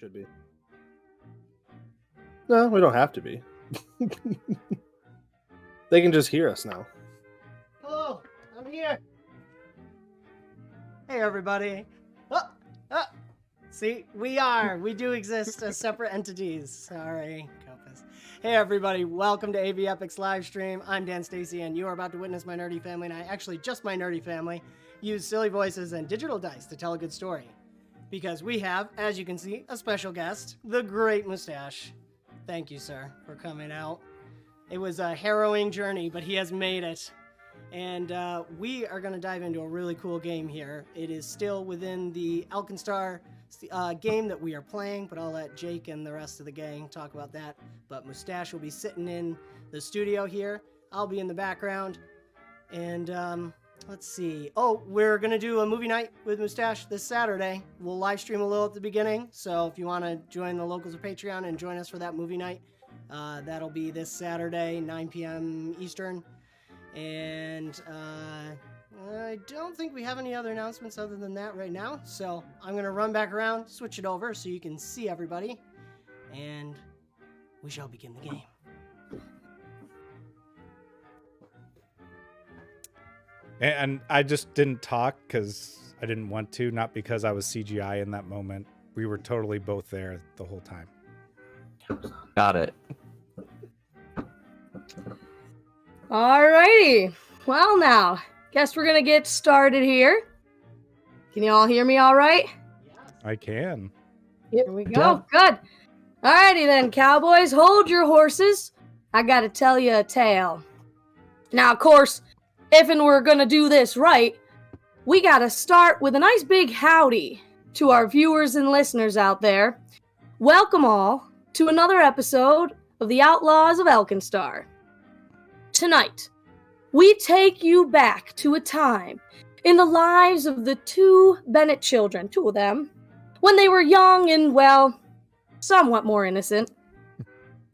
should be. No, we don't have to be. They can just hear us now. Hello, I'm here. Hey, everybody. See, we do exist as separate entities. Sorry, Compass. Hey, everybody. Welcome to 𝒂𝒐𝒏𝒄𝒂 Livestream. I'm 𝒂𝒐𝒏𝒄𝒂, and you are about to witness my nerdy family, and actually just my nerdy family, use silly voices and digital dice to tell a good story. Because we have, as you can see, a special guest, the great Moustache. Thank you, sir, for coming out. It was a harrowing journey, but he has made it. And we are going to dive into a really cool game here. It is still within the Alkenstar game that we are playing, but I'll let Jake and the rest of the gang talk about that. But Moustache will be sitting in the studio here. I'll be in the background. And let's see. Oh, we're going to do a movie night with Moustache this Saturday. We'll live stream a little at the beginning. So if you want to join the locals of Patreon and join us for that movie night, that'll be this Saturday, 9 p.m. Eastern. And I don't think we have any other announcements other than that right now. So I'm going to run back around, switch it over so you can see everybody. And we shall begin the game. And I just didn't talk because I didn't want to, not because I was CGI in that moment. We were totally both there the whole time. Got it. Alrighty. Well now, guess we're gonna get started here. Can you all hear me all right? I can. Here we go. Good. Alrighty then, cowboys, hold your horses. I gotta tell you a tale. Now, of course, if and we're gonna do this right, we gotta start with a nice big howdy to our viewers and listeners out there. Welcome all to another episode of the Outlaws of Alkenstar. Tonight, we take you back to a time in the lives of the two Bennett children, two of them, when they were young and, well, somewhat more innocent.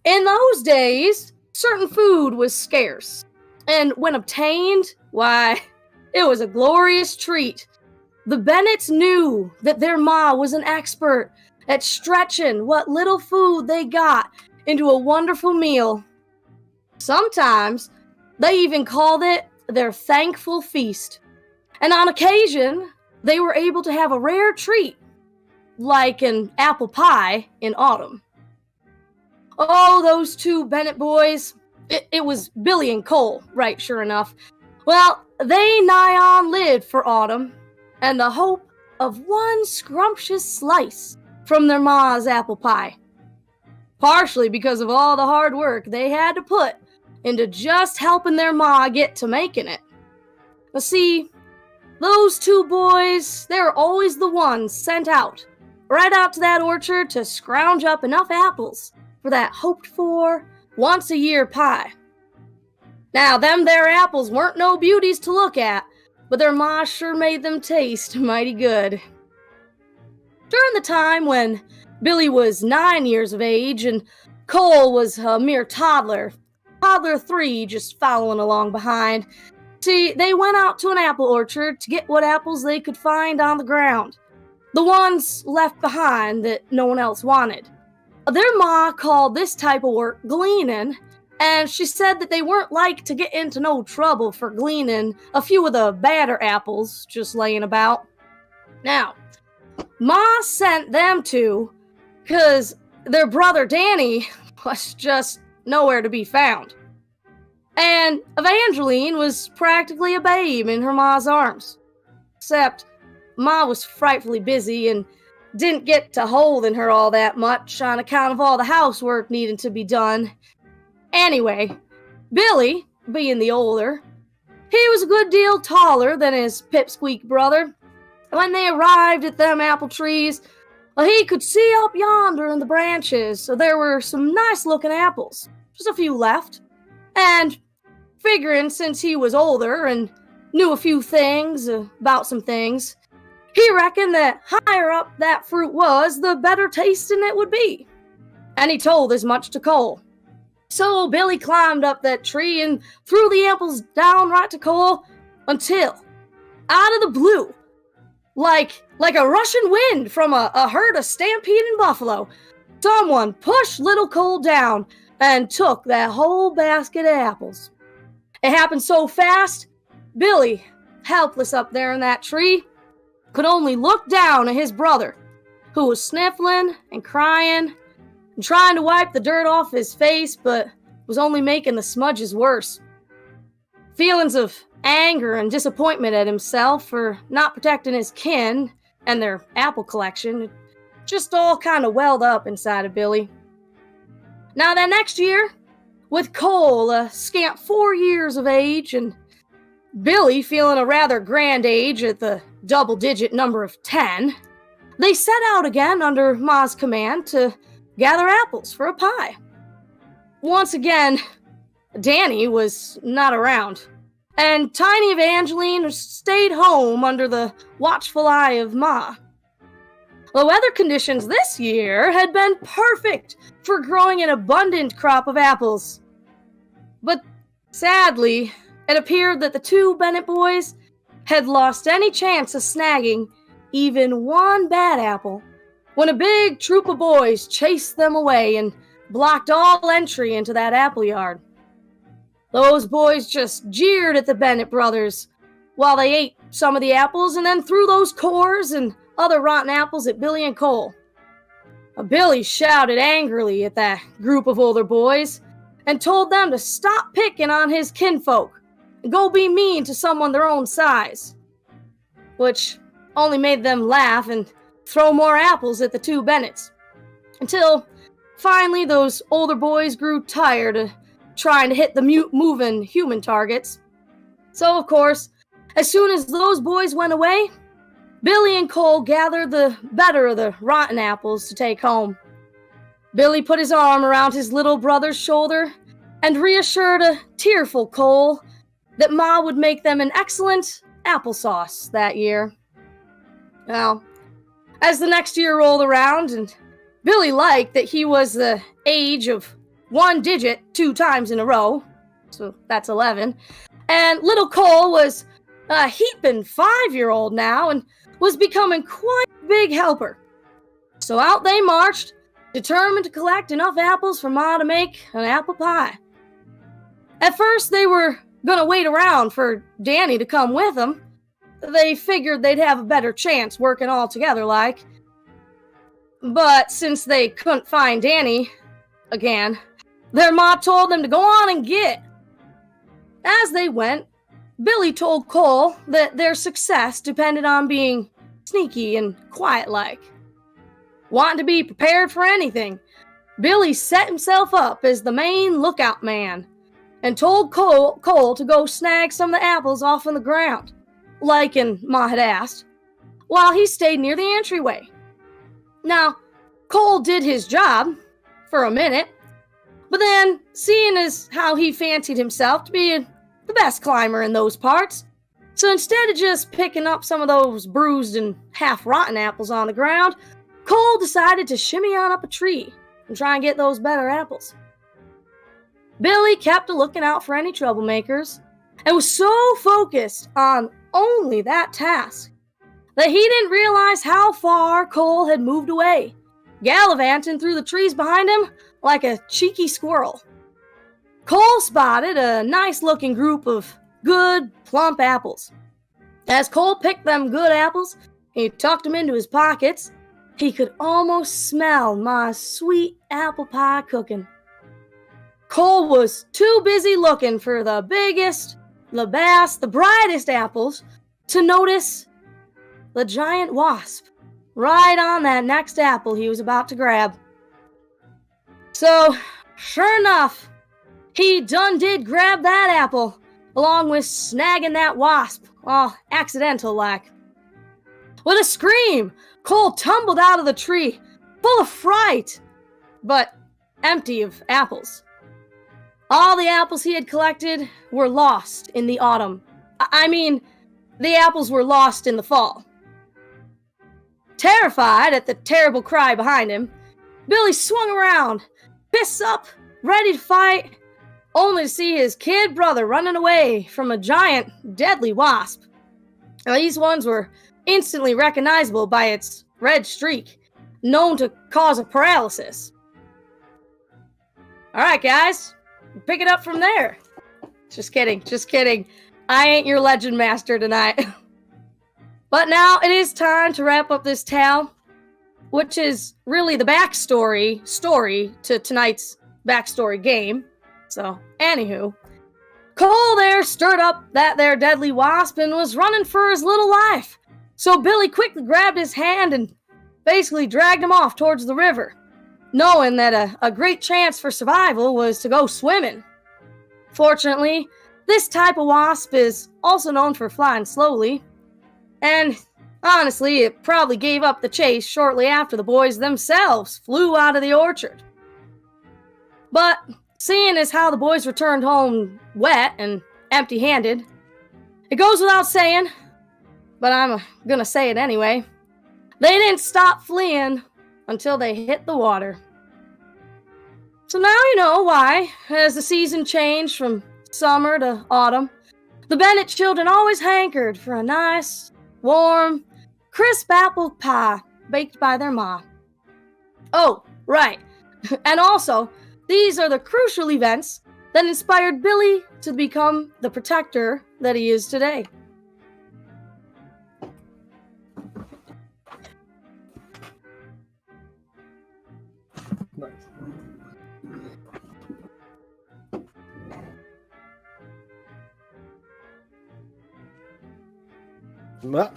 In those days, certain food was scarce, and when obtained, why, it was a glorious treat. The Bennetts knew that their ma was an expert at stretching what little food they got into a wonderful meal. Sometimes, they even called it their thankful feast. And on occasion, they were able to have a rare treat, like an apple pie in autumn. Oh, those two Bennett boys. It was Billy and Cole, right, sure enough. Well, they nigh on lived for autumn, and the hope of one scrumptious slice from their ma's apple pie. Partially because of all the hard work they had to put into just helping their ma get to making it. Now see, those two boys, they were always the ones sent out, right out to that orchard to scrounge up enough apples for that hoped-for, once-a-year pie. Now, them there apples weren't no beauties to look at, but their ma sure made them taste mighty good. During the time when Billy was 9 years of age and Cole was a mere toddler 3 just following along behind, see, they went out to an apple orchard to get what apples they could find on the ground, the ones left behind that no one else wanted. Their ma called this type of work gleaning, and she said that they weren't like to get into no trouble for gleaning a few of the badder apples just laying about. Now, ma sent them two because their brother Danny was just nowhere to be found. And Evangeline was practically a babe in her ma's arms. Except, ma was frightfully busy and didn't get to holding her all that much on account of all the housework needing to be done. Anyway, Billy, being the older, he was a good deal taller than his pipsqueak brother. When they arrived at them apple trees, he could see up yonder in the branches, so there were some nice-looking apples, just a few left. And figuring since he was older and knew a few things about some things, he reckoned that higher up that fruit was, the better tasting it would be. And he told as much to Cole. So Billy climbed up that tree and threw the apples down right to Cole until, out of the blue, like a Russian wind from a herd of stampeding buffalo, someone pushed little Cole down and took that whole basket of apples. It happened so fast, Billy, helpless up there in that tree, could only look down at his brother, who was sniffling and crying and trying to wipe the dirt off his face, but was only making the smudges worse. Feelings of anger and disappointment at himself for not protecting his kin and their apple collection just all kind of welled up inside of Billy. Now that next year, with Cole a scant 4 years of age and Billy feeling a rather grand age at the double-digit number of 10, they set out again under Ma's command to gather apples for a pie. Once again, Danny was not around, and tiny Evangeline stayed home under the watchful eye of Ma. The weather conditions this year had been perfect for growing an abundant crop of apples. But sadly, it appeared that the two Bennett boys had lost any chance of snagging even one bad apple when a big troop of boys chased them away and blocked all entry into that apple yard. Those boys just jeered at the Bennett brothers while they ate some of the apples and then threw those cores and other rotten apples at Billy and Cole. Billy shouted angrily at that group of older boys and told them to stop picking on his kinfolk and go be mean to someone their own size, which only made them laugh and throw more apples at the two Bennetts, until finally those older boys grew tired of trying to hit the moving human targets. So, of course, as soon as those boys went away, Billy and Cole gathered the better of the rotten apples to take home. Billy put his arm around his little brother's shoulder and reassured a tearful Cole that Ma would make them an excellent applesauce that year. Now, as the next year rolled around, and Billy liked that he was the age of 1 digit 2 times in a row, so that's 11, and little Cole was a heaping 5-year-old now and was becoming quite a big helper. So out they marched, determined to collect enough apples for Ma to make an apple pie. At first, they were going to wait around for Danny to come with them. They figured they'd have a better chance working all together like. But since they couldn't find Danny again, their Ma told them to go on and get. As they went, Billy told Cole that their success depended on being sneaky and quiet-like. Wanting to be prepared for anything, Billy set himself up as the main lookout man and told Cole to go snag some of the apples off on the ground, like Ma had asked, while he stayed near the entryway. Now, Cole did his job for a minute, but then, seeing as how he fancied himself to be the best climber in those parts, so instead of just picking up some of those bruised and half-rotten apples on the ground, Cole decided to shimmy on up a tree and try and get those better apples. Billy kept a looking out for any troublemakers and was so focused on only that task that he didn't realize how far Cole had moved away, gallivanting through the trees behind him like a cheeky squirrel. Cole spotted a nice-looking group of good, plump apples. As Cole picked them good apples, he tucked them into his pockets. He could almost smell Ma's sweet apple pie cooking. Cole was too busy looking for the biggest, the best, the brightest apples to notice the giant wasp right on that next apple he was about to grab. So, sure enough, he done did grab that apple, along with snagging that wasp, all accidental-like. With a scream, Cole tumbled out of the tree, full of fright, but empty of apples. All the apples he had collected were lost in the autumn. I mean, the apples were lost in the fall. Terrified at the terrible cry behind him, Billy swung around, fists up, ready to fight, only to see his kid brother running away from a giant, deadly wasp. Now, these ones were instantly recognizable by its red streak, known to cause a paralysis. Alright, guys, pick it up from there. Just kidding, just kidding. I ain't your legend master tonight. But now it is time to wrap up this tale, which is really the backstory to tonight's backstory game. So, anywho, Cole there stirred up that there deadly wasp and was running for his little life. So Billy quickly grabbed his hand and basically dragged him off towards the river, knowing that a great chance for survival was to go swimming. Fortunately, this type of wasp is also known for flying slowly, and honestly, it probably gave up the chase shortly after the boys themselves flew out of the orchard. But seeing as how the boys returned home wet and empty-handed, it goes without saying, but I'm gonna say it anyway, they didn't stop fleeing until they hit the water. So now you know why, as the season changed from summer to autumn, the Bennett children always hankered for a nice, warm, crisp apple pie baked by their ma. Oh, right. And also, these are the crucial events that inspired Billy to become the protector that he is today. Nice. Well,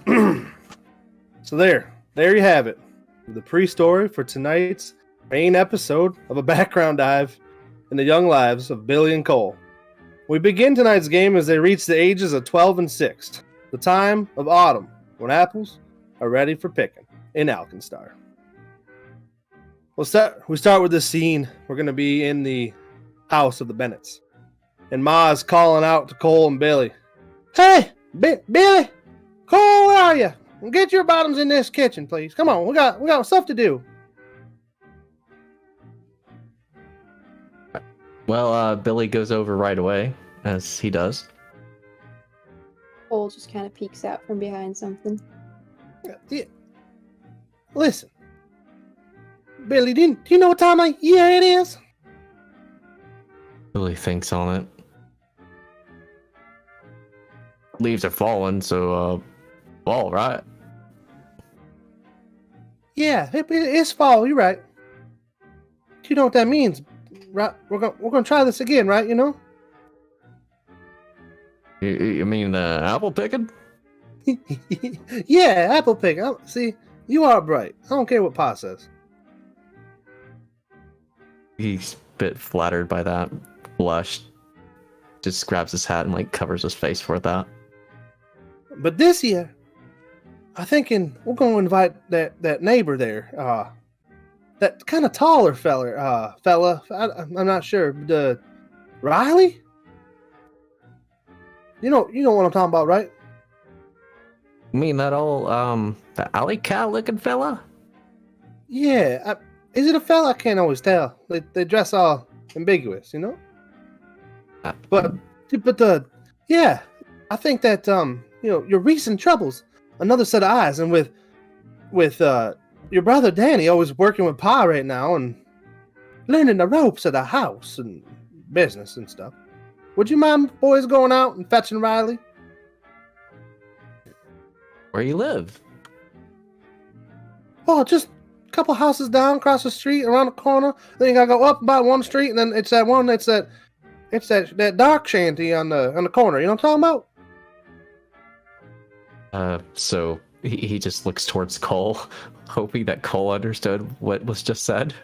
so there you have it. The pre-story for tonight's main episode of a background dive in the young lives of Billy and Cole. We begin tonight's game as they reach the ages of 12 and 6, the time of autumn, when apples are ready for picking in Alkenstar. We start with this scene. We're going to be in the house of the Bennetts, and Ma's calling out to Cole and Billy. Hey, Billy! Cole, where are you? Get your bottoms in this kitchen, please. Come on, we got stuff to do. Well, Billy goes over right away, as he does. Cole just kind of peeks out from behind something. Yeah. Listen, Billy, do you know what time of year it is? Billy thinks on it. Leaves are falling, so, fall, right? Yeah, it's fall. You're right. You know what that means, right? We're gonna try this again, right? You know. You mean apple picking? Yeah, apple pick. See, you are bright. I don't care what Pa says. He's a bit flattered by that. Blushed. Just grabs his hat and like covers his face for that. But this year, I'm thinking we're going to invite that neighbor there. That kind of taller fella. I'm not sure. The Riley? You know what I'm talking about, right? You mean that old, the alley cat looking fella? Yeah. Is it a fella? I can't always tell. They dress all ambiguous, you know? But yeah, I think that, your recent troubles, another set of eyes, and with your brother Danny always working with Pa right now and learning the ropes of the house and business and stuff. Would you mind boys going out and fetching Riley? Where you live? Oh, just a couple houses down, across the street, around the corner. Then you gotta go up about one street, and then it's that dark shanty on the corner. You know what I'm talking about? So he just looks towards Cole, hoping that Cole understood what was just said.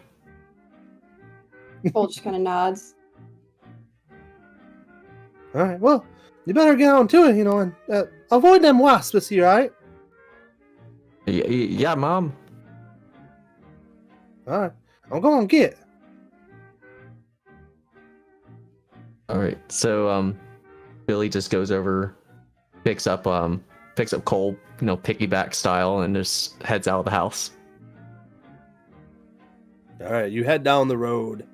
Cole just kind of nods. All right, well, you better get on to it, and avoid them wasps this year, all right? Yeah, Mom. All right, I'm going to get. All right, so Billy just goes over, picks up Cole, piggyback style, and just heads out of the house. All right, you head down the road.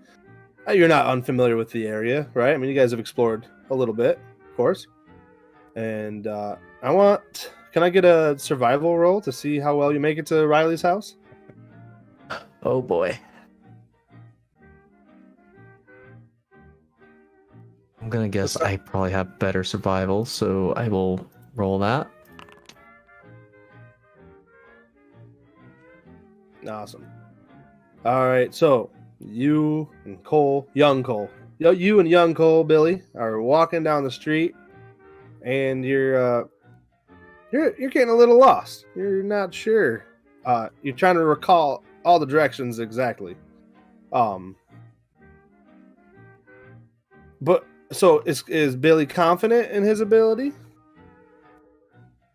You're not unfamiliar with the area, right? I mean, you guys have explored a little bit, of course. And I want can I get a survival roll to see how well you make it to Riley's house? Oh boy. I'm gonna guess I probably have better survival, so I will roll that. Awesome. All right, so you and Cole, young Cole, you and young Cole, Billy, are walking down the street, and you're getting a little lost. You're not sure. You're trying to recall all the directions exactly. But so is Billy confident in his ability?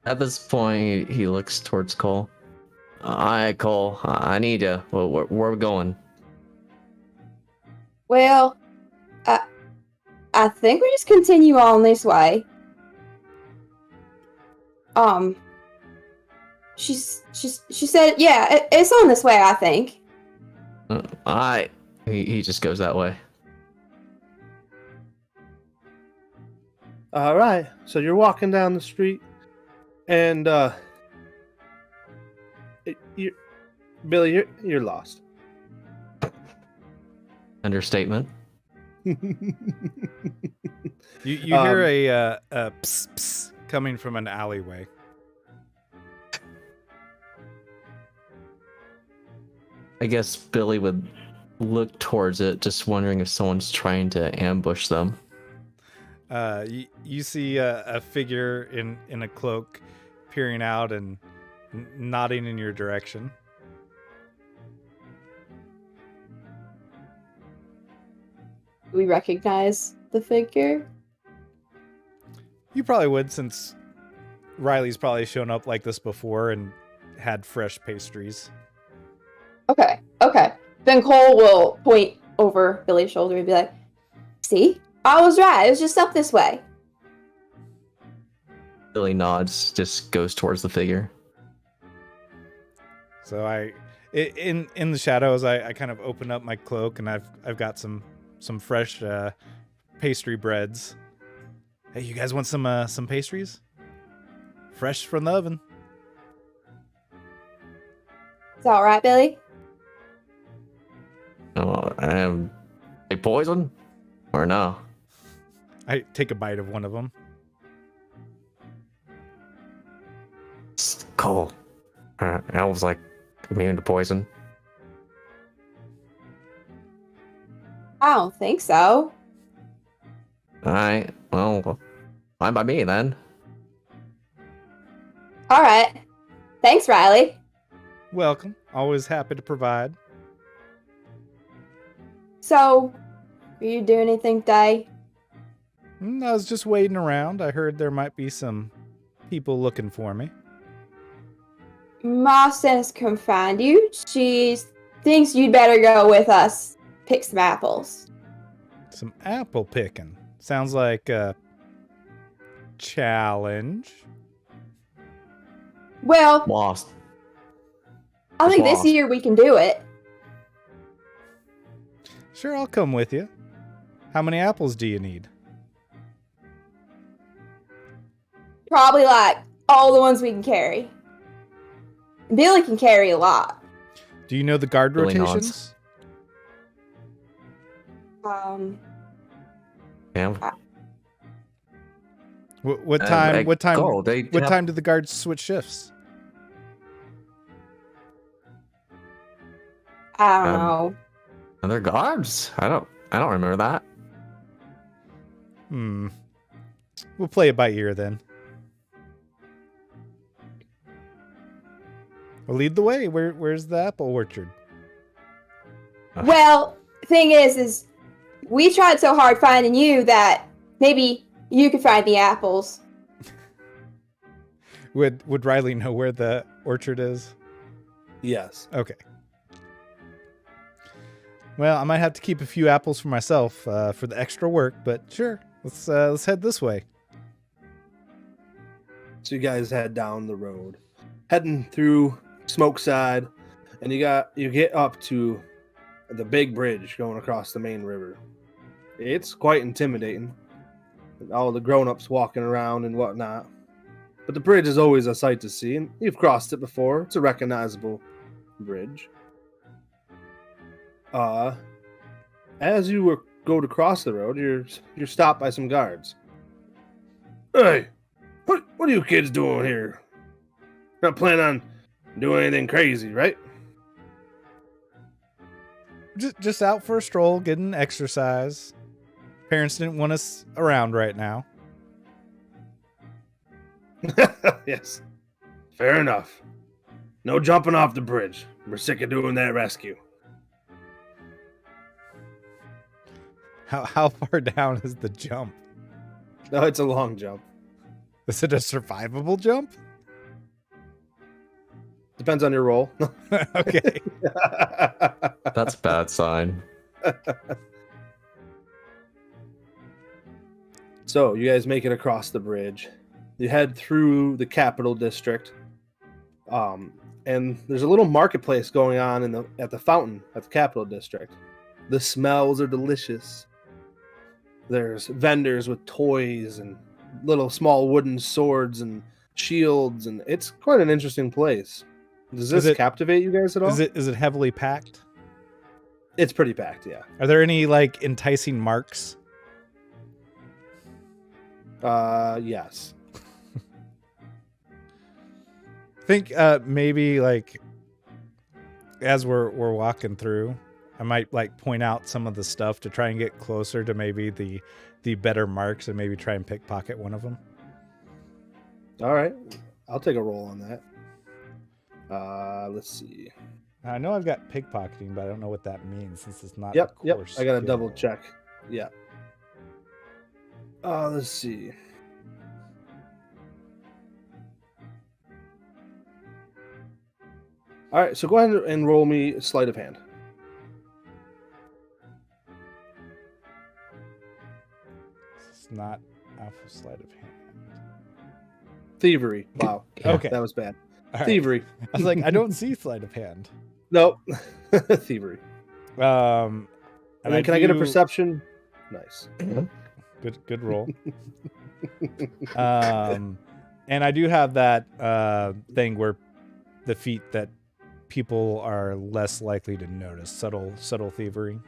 At this point, he looks towards Cole. Alright, Cole, I need you. Where are we going? Well, I think we just continue on this way. She said, yeah, it's on this way, I think. Alright. He just goes that way. All right, so you're walking down the street, and Billy, you're lost. Understatement. You hear a pss, pss coming from an alleyway. I guess Billy would look towards it, just wondering if someone's trying to ambush them. You see a figure in a cloak peering out and nodding in your direction. We recognize the figure. You probably would, since Riley's probably shown up like this before and had fresh pastries. Okay. Then Cole will point over Billy's shoulder and be like, see? I was right. It was just up this way. Billy nods, just goes towards the figure. So in the shadows, I kind of open up my cloak, and I've got some fresh pastry breads. Hey, you guys want some pastries? Fresh from the oven. It's all right, Billy. Oh, they poison? Or no? I take a bite of one of them. Cole. Elves like immune to poison. I don't think so. Alright, well, fine by me then. All right. Thanks, Riley. Welcome. Always happy to provide. So, are you doing anything today? I was just waiting around. I heard there might be some people looking for me. Ma says come find you. She thinks you'd better go with us. Pick some apples. Some apple picking. Sounds like a challenge. Well, Lost. I think Lost. this year we can do it. Sure, I'll come with you. How many apples do you need? Probably like all the ones we can carry. Billy can carry a lot. Do you know the guard Billy rotations? Yeah. What time? What time? Go. What time do the guards switch shifts? I don't know. Are there guards? I don't remember that. We'll play it by ear then. Well, lead the way. Where's the apple orchard? Well, thing is we tried so hard finding you that maybe you could find the apples. Would Riley know where the orchard is? Yes. Okay. Well, I might have to keep a few apples for myself for the extra work, but sure, let's head this way. So you guys head down the road, heading through Smokeside, and you get up to the big bridge going across the main river. It's quite intimidating. All the grown-ups walking around and whatnot. but the bridge is always a sight to see, and you've crossed it before. It's a recognizable bridge. As you go to cross the road, you're stopped by some guards. Hey, what are you kids doing here? Not planning on doing anything crazy, right? Just out for a stroll, getting exercise. Parents didn't want us around right now. Yes, fair enough. No jumping off the bridge. We're sick of doing that rescue. How far down is the jump? No, it's a long jump. Is it a survivable jump? Depends on your roll. Okay. That's a bad sign. So, you guys make it across the bridge. You head through the capital district. And there's a little marketplace going on at the fountain at the capital district. The smells are delicious. There's vendors with toys and little small wooden swords and shields, and it's quite an interesting place. Does this captivate you guys at all? Is it heavily packed? It's pretty packed, yeah. Are there any like enticing marks? Yes. I think maybe like as we're walking through, I might like point out some of the stuff to try and get closer to maybe the better marks and maybe try and pickpocket one of them. All right. I'll take a roll on that. Let's see. I know I've got pickpocketing, but I don't know what that means since it's not Yep. a core I got to skill. double check. Yeah. Let's see. All right, so go ahead and roll me sleight of hand. It's not alpha sleight of hand. Thievery. Wow. Yeah. Okay. That was bad. All right. Thievery. I was like, I don't see sleight of hand. Nope. Thievery. And then can I get a do- perception? Nice. Good roll. And I do have that thing where the feat that people are less likely to notice, subtle thievery.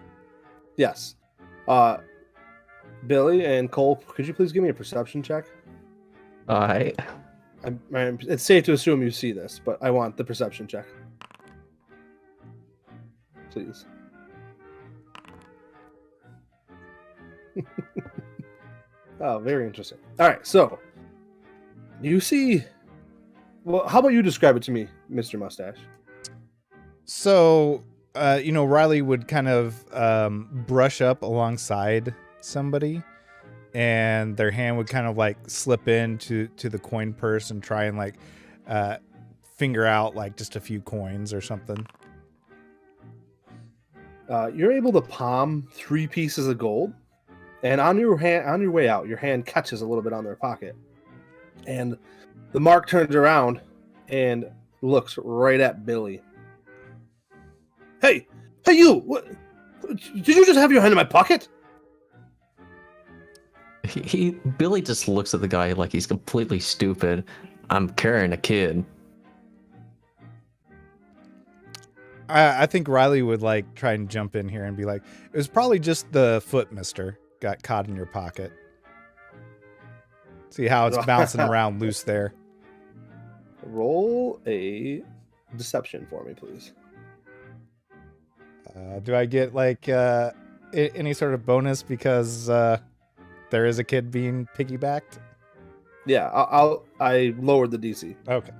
Yes. Billy and Cole, could you please give me a perception check? It's safe to assume you see this, but I want the perception check. Please. Oh, very interesting. All right, so you see. Well, how about you describe it to me, Mr. Moustache? So, Riley would kind of brush up alongside somebody, and their hand would kind of like slip into the coin purse and try and like finger out like just a few coins or something. You're able to palm 3 pieces of gold, and on your way out, your hand catches a little bit on their pocket, and the mark turns around and looks right at Billy. Hey, you! What? Did you just have your hand in my pocket? Billy just looks at the guy like he's completely stupid. I'm carrying a kid. I think Riley would like try and jump in here and be like, it was probably just the foot, mister, got caught in your pocket. See how it's bouncing around loose there. Roll a deception for me, please. Do I get like any sort of bonus because there is a kid being piggybacked? Yeah, I lowered the DC. Okay.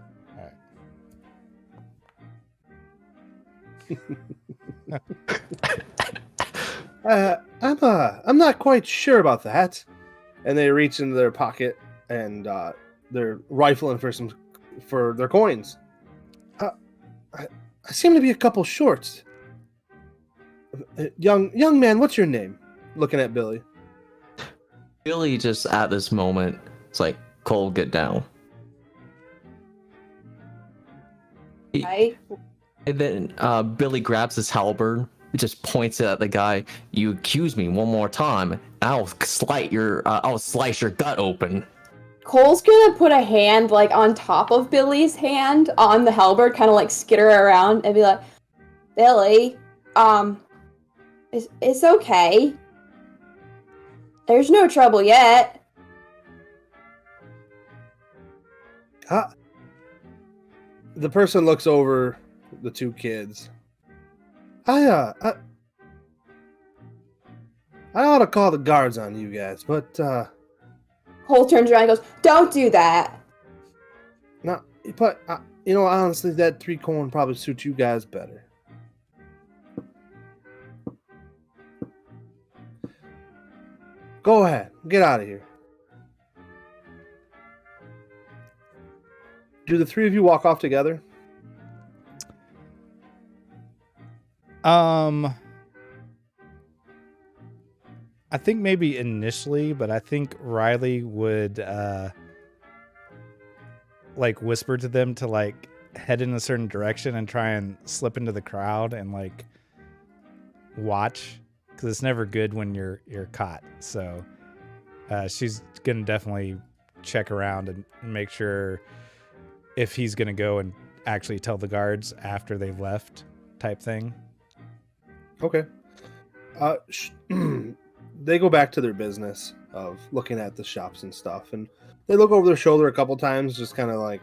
All right. I'm not quite sure about that. And they reach into their pocket and they're rifling for their coins. I seem to be a couple short. Young man, what's your name? Looking at Billy. Billy just at this moment, it's like, Cole, get down. Right? And then Billy grabs his halberd, just points it at the guy. You accuse me one more time, I'll slice your gut open. Cole's gonna put a hand like on top of Billy's hand on the halberd, kind of like skitter around and be like, Billy, it's okay. There's no trouble yet. The person looks over the two kids. I ought to call the guards on you guys, but Cole turns around and goes, don't do that. no, but you know, honestly, that 3 corn probably suits you guys better. Go ahead, get out of here. Do the 3 of you walk off together? I think maybe initially, but I think Riley would like whisper to them to like head in a certain direction and try and slip into the crowd and like watch, because it's never good when you're caught. So she's gonna definitely check around and make sure if he's gonna go and actually tell the guards after they've left, type thing. Okay. They go back to their business of looking at the shops and stuff, and they look over their shoulder a couple times, just kind of like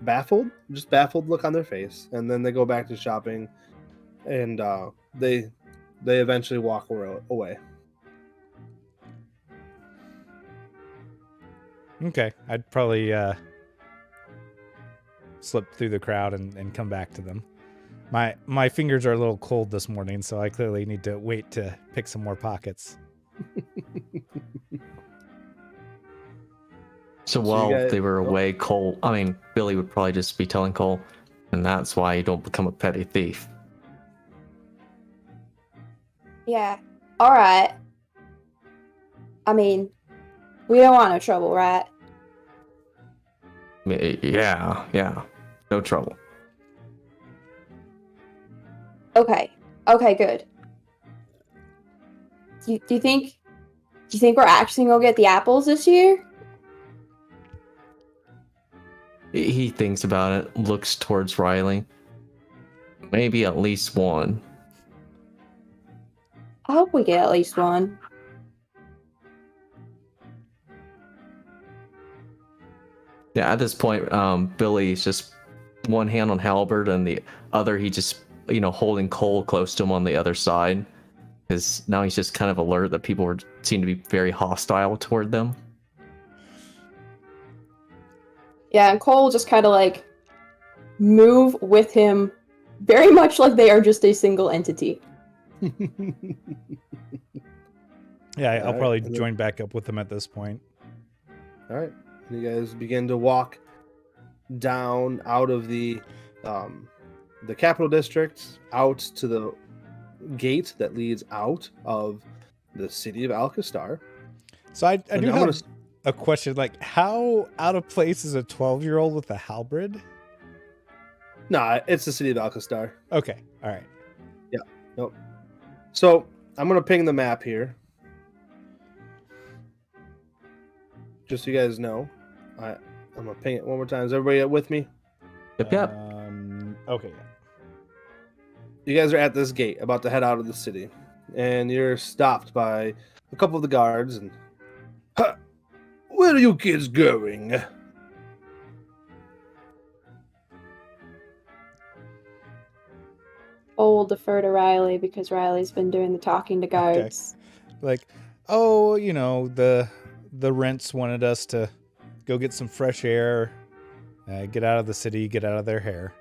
baffled look on their face, and then they go back to shopping, and they eventually walk away. Okay, I'd probably slip through the crowd and come back to them. My fingers are a little cold this morning, so I clearly need to wait to pick some more pockets. So you while guys- they were away, Billy would probably just be telling Cole, and that's why you don't become a petty thief. Yeah. Alright. I mean, we don't want no trouble, right? Yeah. No trouble. Okay. Okay, good. Do you think we're actually gonna get the apples this year? He thinks about it, looks towards Riley. Maybe at least one. I hope we get at least one. Yeah, at this point, Billy's just one hand on halberd and the other he just, holding Cole close to him on the other side. Because now he's just kind of alert that people seem to be very hostile toward them. Yeah, and Cole just kind of like move with him, very much like they are just a single entity. Yeah, I'll Alright, probably and then- join back up with them at this point. All right, you guys begin to walk down out of the capital district, out to the gate that leads out of the city of Alkenstar. So I And do I'm have a question, like how out of place is a 12-year-old with a halberd? Nah, it's the city of Alkenstar. Okay, all right. Nope. So I'm gonna ping the map here, just so you guys know. I'm gonna ping it one more time. Is everybody with me? Yep. Okay. You guys are at this gate, about to head out of the city, and you're stopped by a couple of the guards. And where are you kids going? Cole will defer to Riley because Riley's been doing the talking to guards. Like, oh, the rents wanted us to go get some fresh air, get out of the city, get out of their hair.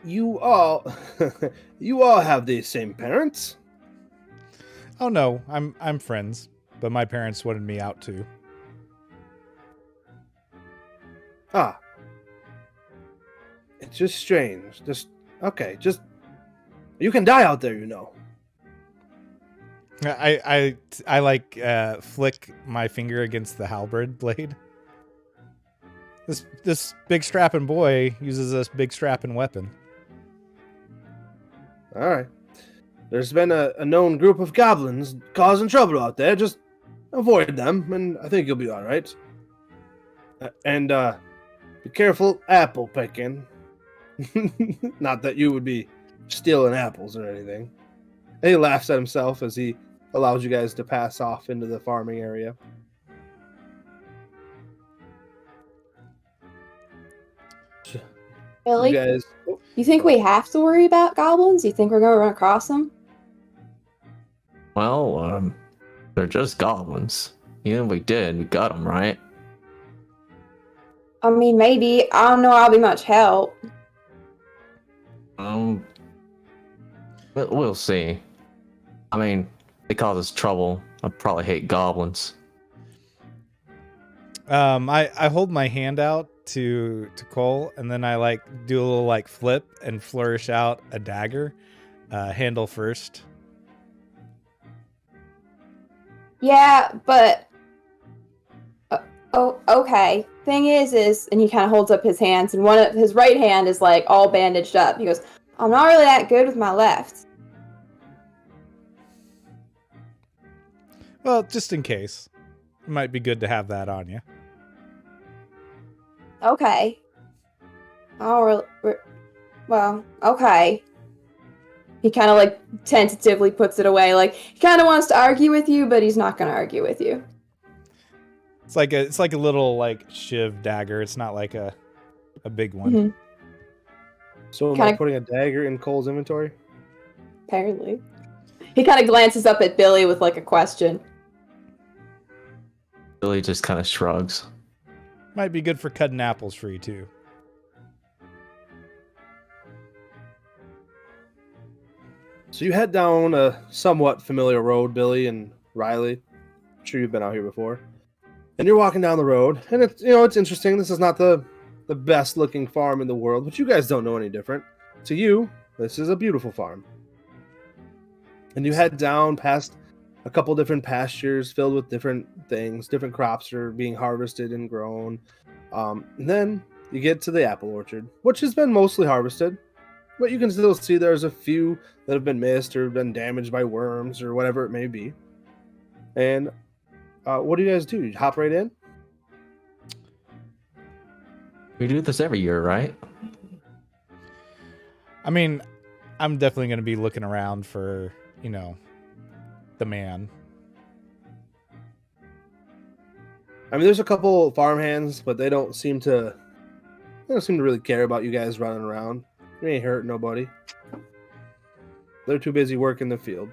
You all have the same parents? Oh no, I'm friends, but my parents wanted me out too. Ah. It's just strange. You can die out there, I like flick my finger against the halberd blade. This big strapping boy uses this big strapping weapon. All right. There's been a known group of goblins causing trouble out there. Just avoid them, and I think you'll be all right. And be careful apple picking. Not that you would be stealing apples or anything. And he laughs at himself as he allows you guys to pass off into the farming area. Billy, You guys, you think we have to worry about goblins? You think we're gonna run across them? Well, they're just goblins. Even if we did, we got them, right? I mean, maybe. I don't know I'll be much help. We'll see. I mean, they cause us trouble. I probably hate goblins. I hold my hand out to Cole, and then I like do a little like flip and flourish out a dagger, handle first. Yeah, but okay. Thing is, and he kind of holds up his hands, and one of his right hand is like all bandaged up. He goes, "I'm not really that good with my left." Well, just in case, it might be good to have that on you. Okay. Well, okay. He kind of like tentatively puts it away. Like he kind of wants to argue with you, but he's not going to argue with you. It's like a little like shiv dagger. It's not like a big one. Mm-hmm. so am I putting a dagger in Cole's inventory? Apparently. He kind of glances up at Billy with like a question. Billy just kind of shrugs. Might be good for cutting apples for you too. So you head down a somewhat familiar road, Billy and Riley. I'm sure you've been out here before. And you're walking down the road, and it's interesting. This is not the best looking farm in the world, but you guys don't know any different. To you, this is a beautiful farm. And you head down past a couple different pastures filled with different things. Different crops are being harvested and grown. And then you get to the apple orchard, which has been mostly harvested. But you can still see there's a few that have been missed or been damaged by worms or whatever it may be. And what do you guys do? You hop right in? We do this every year, right? I mean, I'm definitely going to be looking around for, the man. I mean, there's a couple farmhands, but they don't seem to really care about you guys running around. You ain't hurt nobody. They're too busy working the field,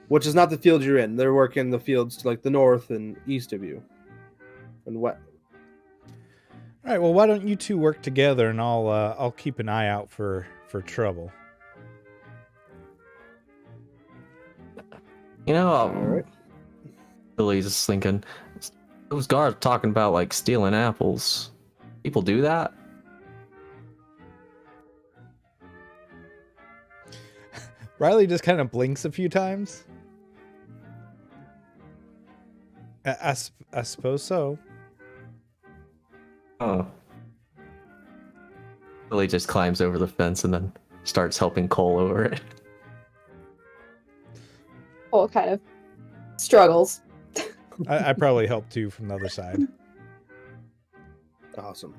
which is not the field you're in. They're working the fields to like the north and east of you, and what? All right. Well, why don't you two work together, and I'll keep an eye out for trouble. All right. Billy's just thinking, those guards talking about like stealing apples. People do that? Riley just kind of blinks a few times. I suppose so. Oh. Billy just climbs over the fence and then starts helping Cole over it. Cole kind of struggles. I probably help too from the other side. Awesome.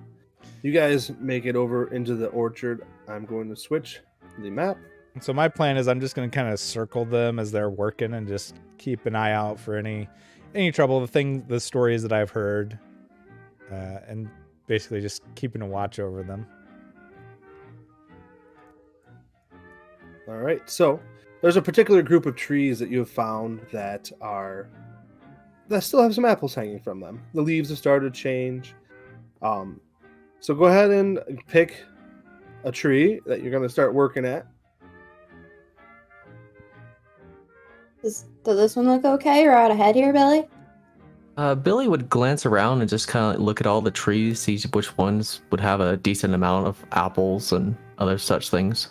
You guys make it over into the orchard. I'm going to switch the map. So my plan is I'm just going to kind of circle them as they're working and just keep an eye out for any trouble. The stories that I've heard, and basically just keeping a watch over them. All right. So there's a particular group of trees that you have found that still have some apples hanging from them. The leaves have started to change. So go ahead and pick a tree that you're going to start working at. Does this one look okay? We're out ahead here, Billy? Billy would glance around and just kind of look at all the trees, see which ones would have a decent amount of apples and other such things.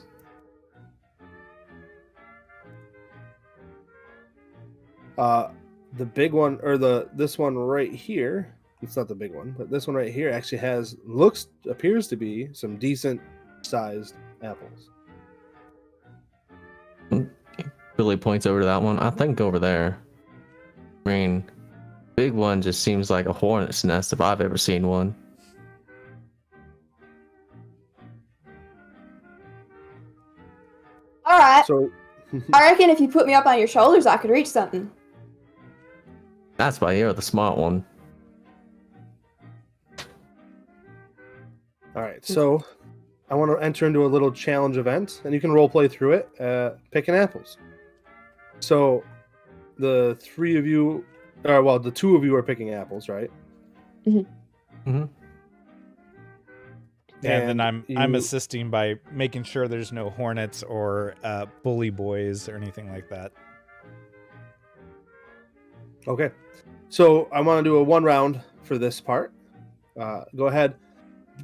The big one, or this one right here, it's not the big one, but this one right here actually appears to be some decent sized apples. Billy points over to that one. I think over there. I mean, big one just seems like a hornet's nest if I've ever seen one. All right. So, I reckon if you put me up on your shoulders, I could reach something. That's why you're the smart one. all right. So, I want to enter into a little challenge event, and you can role play through it, picking apples. So, the three of you, or well, the two of you are picking apples, right? Mm-hmm. And then I'm you- assisting by making sure there's no hornets or bully boys or anything like that. Okay. So I want to do a 1 round for this part. Go ahead,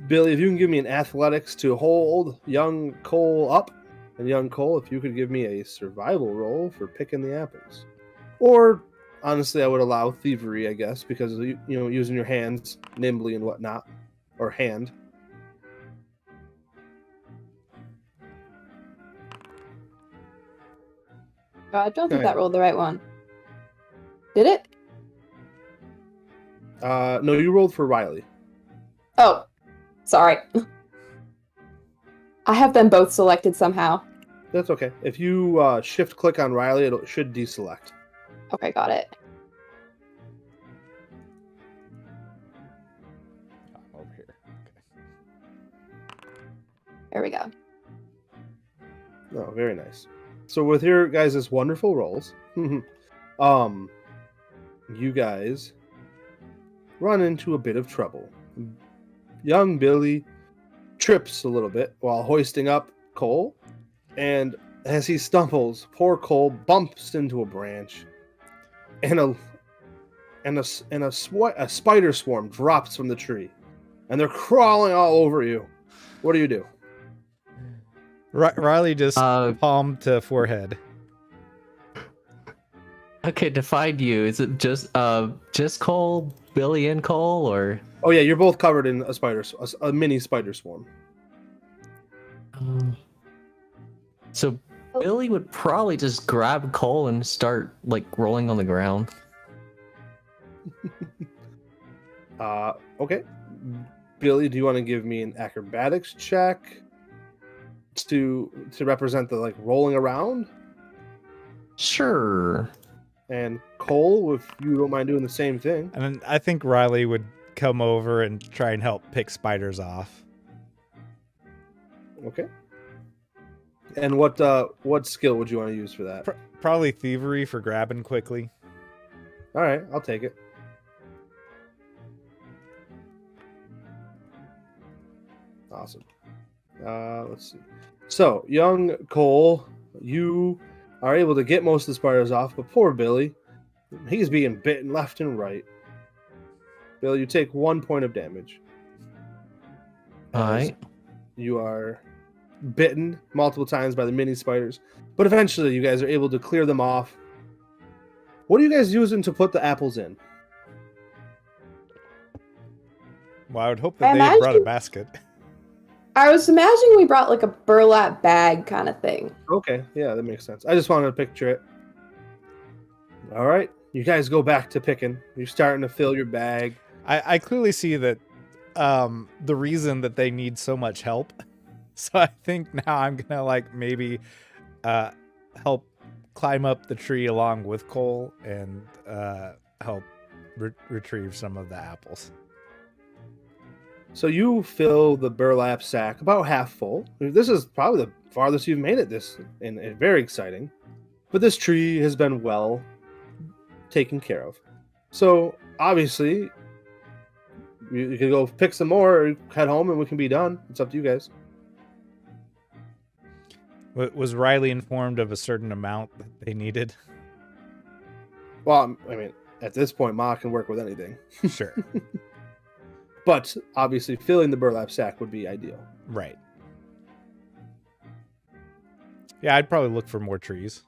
Billy. If you can give me an athletics to hold young Cole up, and young Cole, if you could give me a survival roll for picking the apples, or honestly, I would allow thievery, I guess, because you know using your hands nimbly and whatnot, or hand. I don't think Okay. that rolled the right one. Did it? No, you rolled for Riley. Oh, sorry. I have them both selected somehow. That's okay. If you shift click on Riley, it should deselect. Okay, got it. Over here. There we go. Oh, very nice. So with your guys' wonderful rolls, you guys run into a bit of trouble. Young Billy trips a little bit while hoisting up Cole, and as he stumbles, poor Cole bumps into a branch, and a spider swarm drops from the tree, and they're crawling all over you. What do you do? Riley just Uh, palm to forehead. Okay, to find you, is it just Cole, Billy, and Cole, or? Oh yeah, you're both covered in a mini spider swarm. So Billy would probably just grab Cole and start like rolling on the ground. Okay. Billy, do you want to give me an acrobatics check to represent the like rolling around? Sure. And Cole, if you don't mind doing the same thing. And then I think Riley would come over and try and help pick spiders off. Okay. And what skill would you want to use for that? Probably thievery for grabbing quickly. All right, I'll take it. Awesome. Let's see. So, young Cole, you are able to get most of the spiders off, but poor Billy, he's being bitten left and right. Billy, you take 1 point of damage. All as right. You are bitten multiple times by the mini spiders, but eventually you guys are able to clear them off. What are you guys using to put the apples in? Well, I would hope I that they had brought a imagine- basket. I was imagining we brought like a burlap bag kind of thing. Okay, yeah, that makes sense. I just wanted to picture it. All right, you guys go back to picking. You're starting to fill your bag. I clearly see that the reason that they need so much help. So I think now I'm gonna like maybe help climb up the tree along with Cole and help retrieve some of the apples. So you fill the burlap sack about half full. This is probably the farthest you've made it and very exciting. But this tree has been well taken care of. So obviously, you can go pick some more or head home and we can be done. It's up to you guys. Was Riley informed of a certain amount that they needed? Well, I mean, at this point, Ma can work with anything. Sure. But obviously, filling the burlap sack would be ideal. Right. Yeah, I'd probably look for more trees.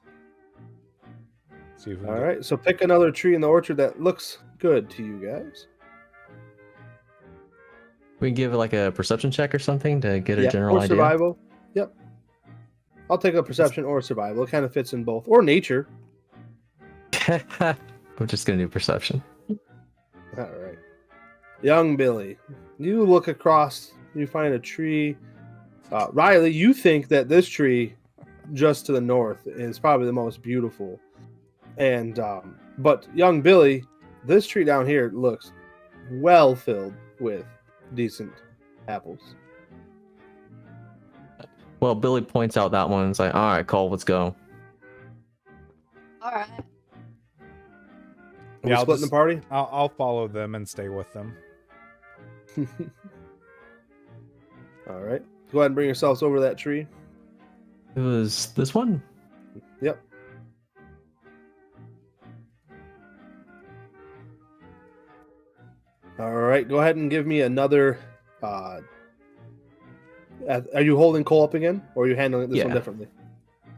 See if we can All get- right, so pick another tree in the orchard that looks good to you guys. We can give it like a perception check or something to get a general or idea. survival. Yep. I'll take a perception or survival. It kind of fits in both. Or nature. I'm just gonna do perception. All right. Young Billy, you look across, you find a tree. Riley, you think that this tree just to the north is probably the most beautiful. And but young Billy, this tree down here looks well filled with decent apples. Well, Billy points out that one and is like, all right, Cole, let's go. All right. Are we splitting the party? I'll follow them and stay with them. All right. Go ahead and bring yourselves over that tree. It was this one. Yep. All right. Go ahead and give me another. Are you holding Cole up again, or are you handling this one differently?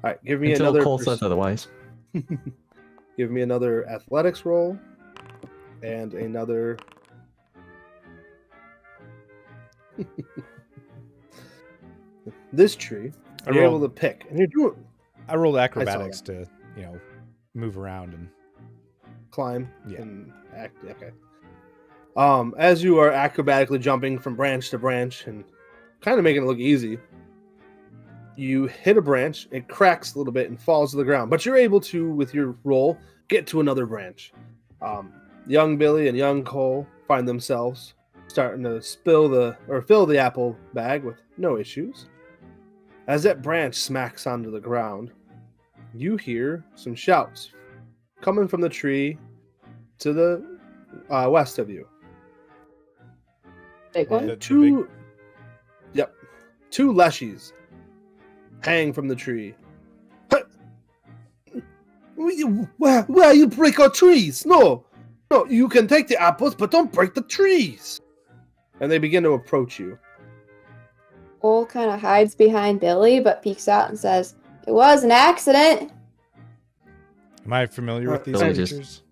All right. Give me Until another. Cole says otherwise. Give me another athletics roll, and another. This tree, you're able to pick, and you're doing. I rolled acrobatics to, move around and Climb. Yeah. And act. Okay. As you are acrobatically jumping from branch to branch and kind of making it look easy, you hit a branch, it cracks a little bit and falls to the ground, but you're able to, with your roll, get to another branch. Young Billy and young Cole find themselves starting to fill the apple bag with no issues. As that branch smacks onto the ground, you hear some shouts coming from the tree to the west of you. Big one. The Two leshies hang from the tree. Why you break our trees? No, you can take the apples, but don't break the trees. And they begin to approach you. Cole kind of hides behind Billy, but peeks out and says, "It was an accident." Am I familiar with these Billy creatures?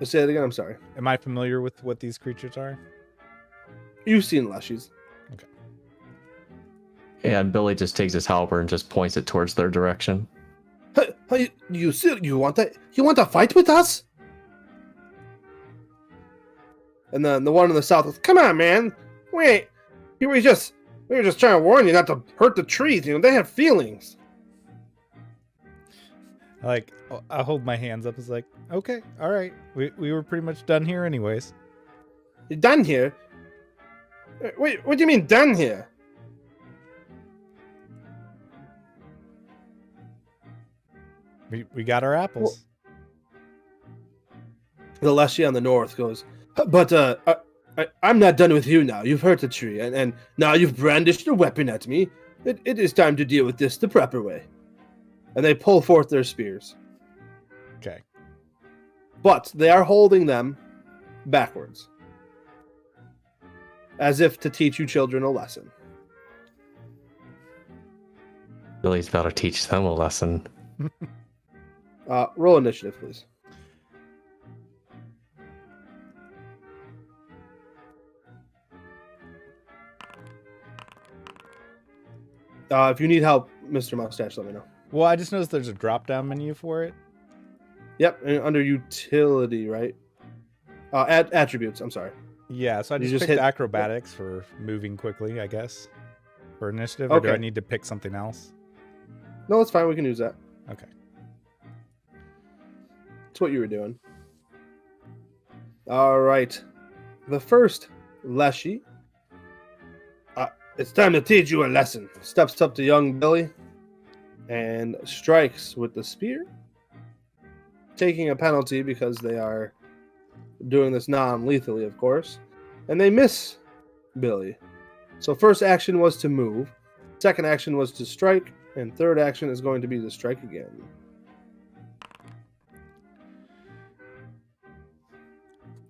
Let's say it again. I'm sorry. Am I familiar with what these creatures are? You've seen leshies. And Billy just takes his halberd and just points it towards their direction. Hey, you want to fight with us? And then the one in the south goes, "Come on, man. Wait. We were just trying to warn you not to hurt the trees. They have feelings." I hold my hands up. It's like, okay, all right. We were pretty much done here anyways. You're done here? Wait, what do you mean done here? We got our apples. The Leshy on the north goes, "But I'm not done with you now. You've hurt the tree, and now you've brandished your weapon at me. It is time to deal with this the proper way." And they pull forth their spears. Okay. But they are holding them backwards, as if to teach you children a lesson. Billy's about to teach them a lesson. Roll initiative, please. If you need help, Mr. Moustache, let me know. Well, I just noticed there's a drop-down menu for it. Yep, and under utility, right? Attributes, I'm sorry. Yeah, so I You just just picked hit- acrobatics for moving quickly, I guess. For initiative, or do I Okay. need to pick something else? No, it's fine. We can use that. Okay. It's what you were doing. All right. The first Leshy. It's time to teach you a lesson. Steps up to young Billy and strikes with the spear, taking a penalty because they are doing this non-lethally, of course. And they miss Billy. So first action was to move. Second action was to strike. And third action is going to be to strike again.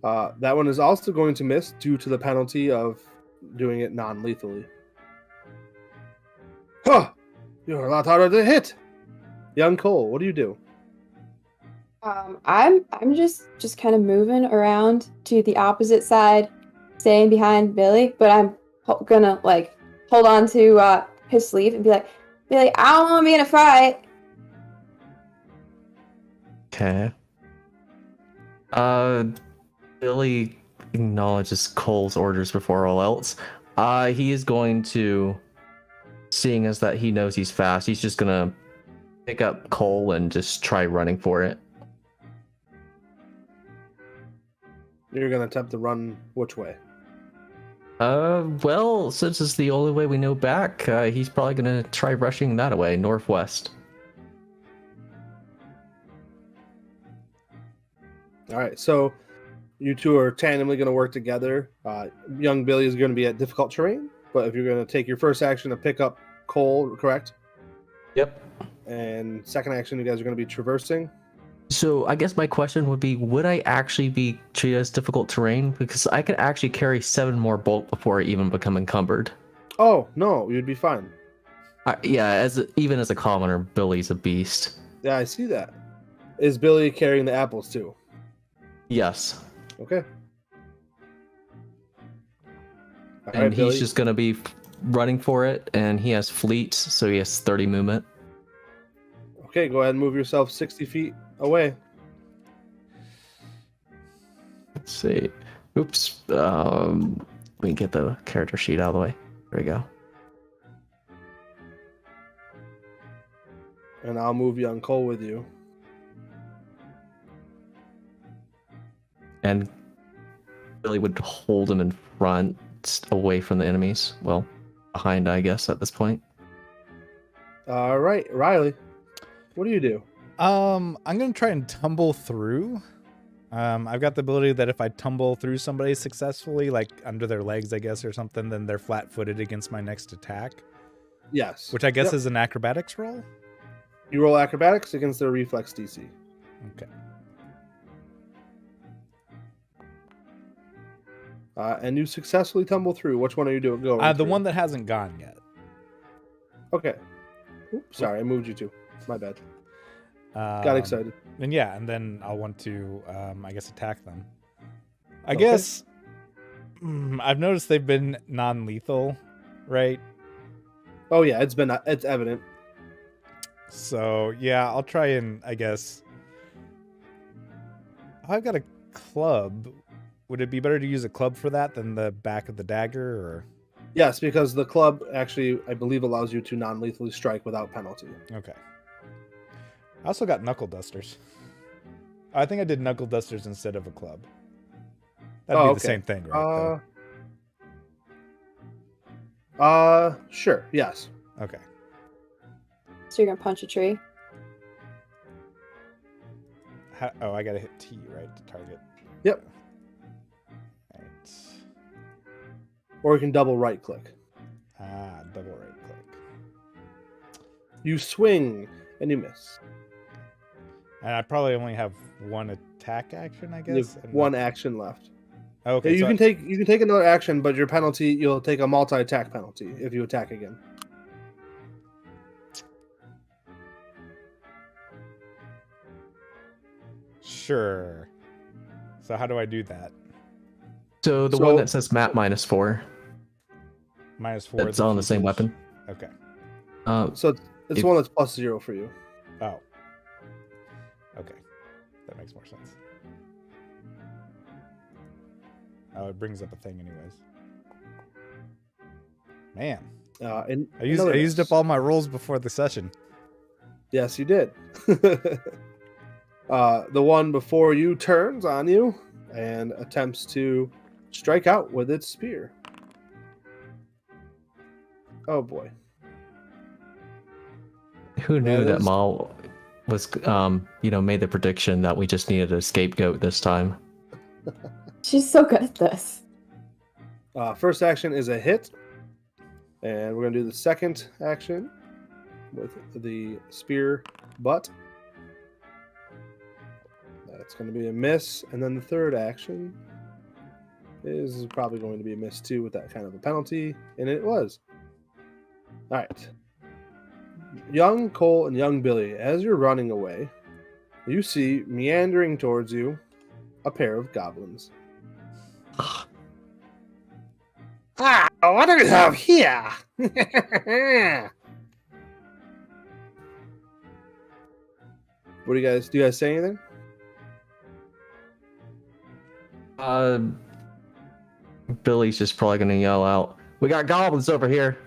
That one is also going to miss due to the penalty of doing it non-lethally. Huh! You're a lot harder to hit! Young Cole, what do you do? I'm just kind of moving around to the opposite side, staying behind Billy, but I'm gonna hold on to his sleeve and be like, "Billy, I don't want to be in a fight." Okay. Billy acknowledges Cole's orders before all else. He is going to, seeing as that he knows he's fast, he's just gonna pick up Cole and just try running for it. You're gonna attempt to run which way? Well, since it's the only way we know back, he's probably gonna try rushing that way, northwest. All right, so you two are tandemly going to work together. Young Billy is going to be at difficult terrain, but if you're going to take your first action to pick up Cole, correct? Yep. And second action, you guys are going to be traversing. So I guess my question would be, would I actually be treated as difficult terrain? Because I could actually carry 7 more bulk before I even become encumbered. Oh, no, you'd be fine. Yeah, even as a commoner, Billy's a beast. Yeah, I see that. Is Billy carrying the apples too? Yes. Okay. All And right, he's Billy. just going to be running for it, and he has fleet, so he has 30 movement. Okay, go ahead and move yourself 60 feet away. Let's see. Oops. Let me get the character sheet out of the way. There we go. And I'll move young Cole with you. And Billy would hold him in front, away from the enemies. Well, behind, I guess, at this point. All right, Riley, what do you do? I'm gonna try and tumble through. I've got the ability that if I tumble through somebody successfully, like under their legs, I guess, or something, then they're flat-footed against my next attack. Yes. Which I guess Yep. is an acrobatics roll. You roll acrobatics against their reflex DC. Okay. And you successfully tumble through. Which one are you doing? Go. The one that hasn't gone yet. Okay. Oops, sorry, I moved you to. My bad. Got excited. And yeah, and then I'll want to, I guess, attack them. I Okay. guess I've noticed they've been non-lethal, right? Oh yeah, it's evident. So yeah, I'll try and, I guess. I've got a club. Would it be better to use a club for that than the back of the dagger, or? Yes, because the club actually, I believe, allows you to non-lethally strike without penalty. Okay. I also got knuckle dusters. I think I did knuckle dusters instead of a club. That'd be okay. the same thing, right? Sure, yes. Okay. So you're gonna punch a tree. Oh, I gotta hit T, right, to target. Yep. Right. Or you can double right-click. Double right click. You swing and you miss. And I probably only have one attack action, I You guess. have and one not- action left. Okay. Yeah, you so can take another action, but your penalty, you'll take a multi-attack penalty if you attack again. Sure. So how do I do that? So the one that says map -4, -4. it's on the same weapon. Okay. So it's If- one that's +0 for you. Oh. Okay. That makes more sense. Oh, it brings up a thing anyways. Man. And I used another up miss. all my rolls before the session. Yes, you did. The one before you turns on you and attempts to strike out with its spear. Oh boy. Who knew That that is- Mal was, made the prediction that we just needed a scapegoat this time? She's so good at this. First action is a hit. And we're going to do the second action with the spear butt. That's going to be a miss. And then the third action is probably going to be a miss too with that kind of a penalty. And it was. All right. Young Cole and young Billy, as you're running away, you see meandering towards you a pair of goblins. What do we have here? What do you guys say anything? Billy's just probably gonna yell out, "We got goblins over here!"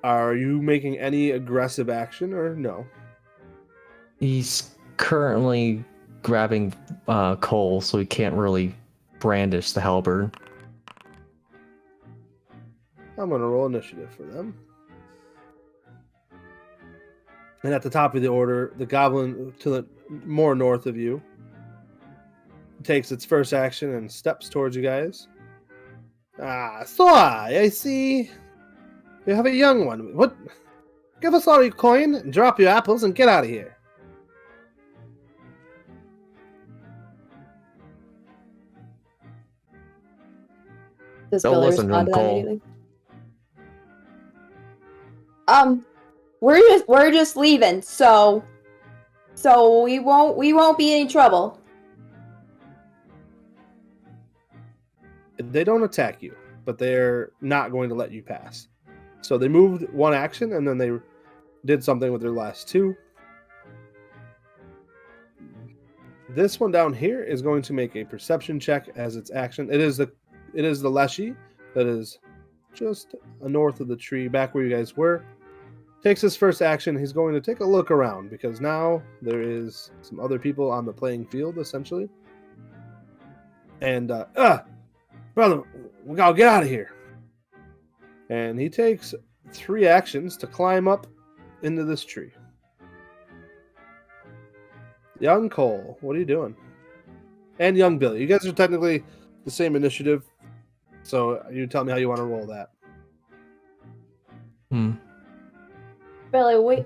Are you making any aggressive action or no? He's currently grabbing Cole, so he can't really brandish the halberd. I'm going to roll initiative for them. And at the top of the order, the goblin to the more north of you takes its first action and steps towards you guys. So I see you have a young one. What? Give us all your coin, and drop your apples, and get out of here. Does Don't Billy listen to respond him, to that Cole. immediately? We're just leaving, so we won't be any trouble. They don't attack you, but they're not going to let you pass. So they moved one action, and then they did something with their last two. This one down here is going to make a perception check as its action. It is the Leshy that is just north of the tree, back where you guys were. Takes his first action. He's going to take a look around because now there is some other people on the playing field, essentially. And brother, we gotta get out of here. And he takes 3 actions to climb up into this tree. Young Cole, what are you doing? And young Billy, you guys are technically the same initiative, so you tell me how you want to roll that. Billy,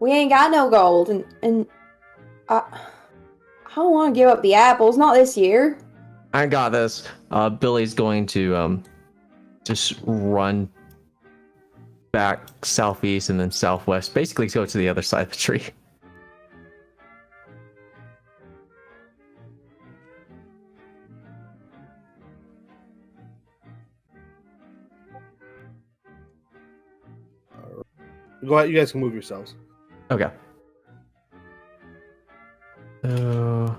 we ain't got no gold, and I don't want to give up the apples, not this year. I got this. Billy's going to just run back southeast and then southwest. Basically, go to the other side of the tree. Go ahead, you guys can move yourselves. Okay. So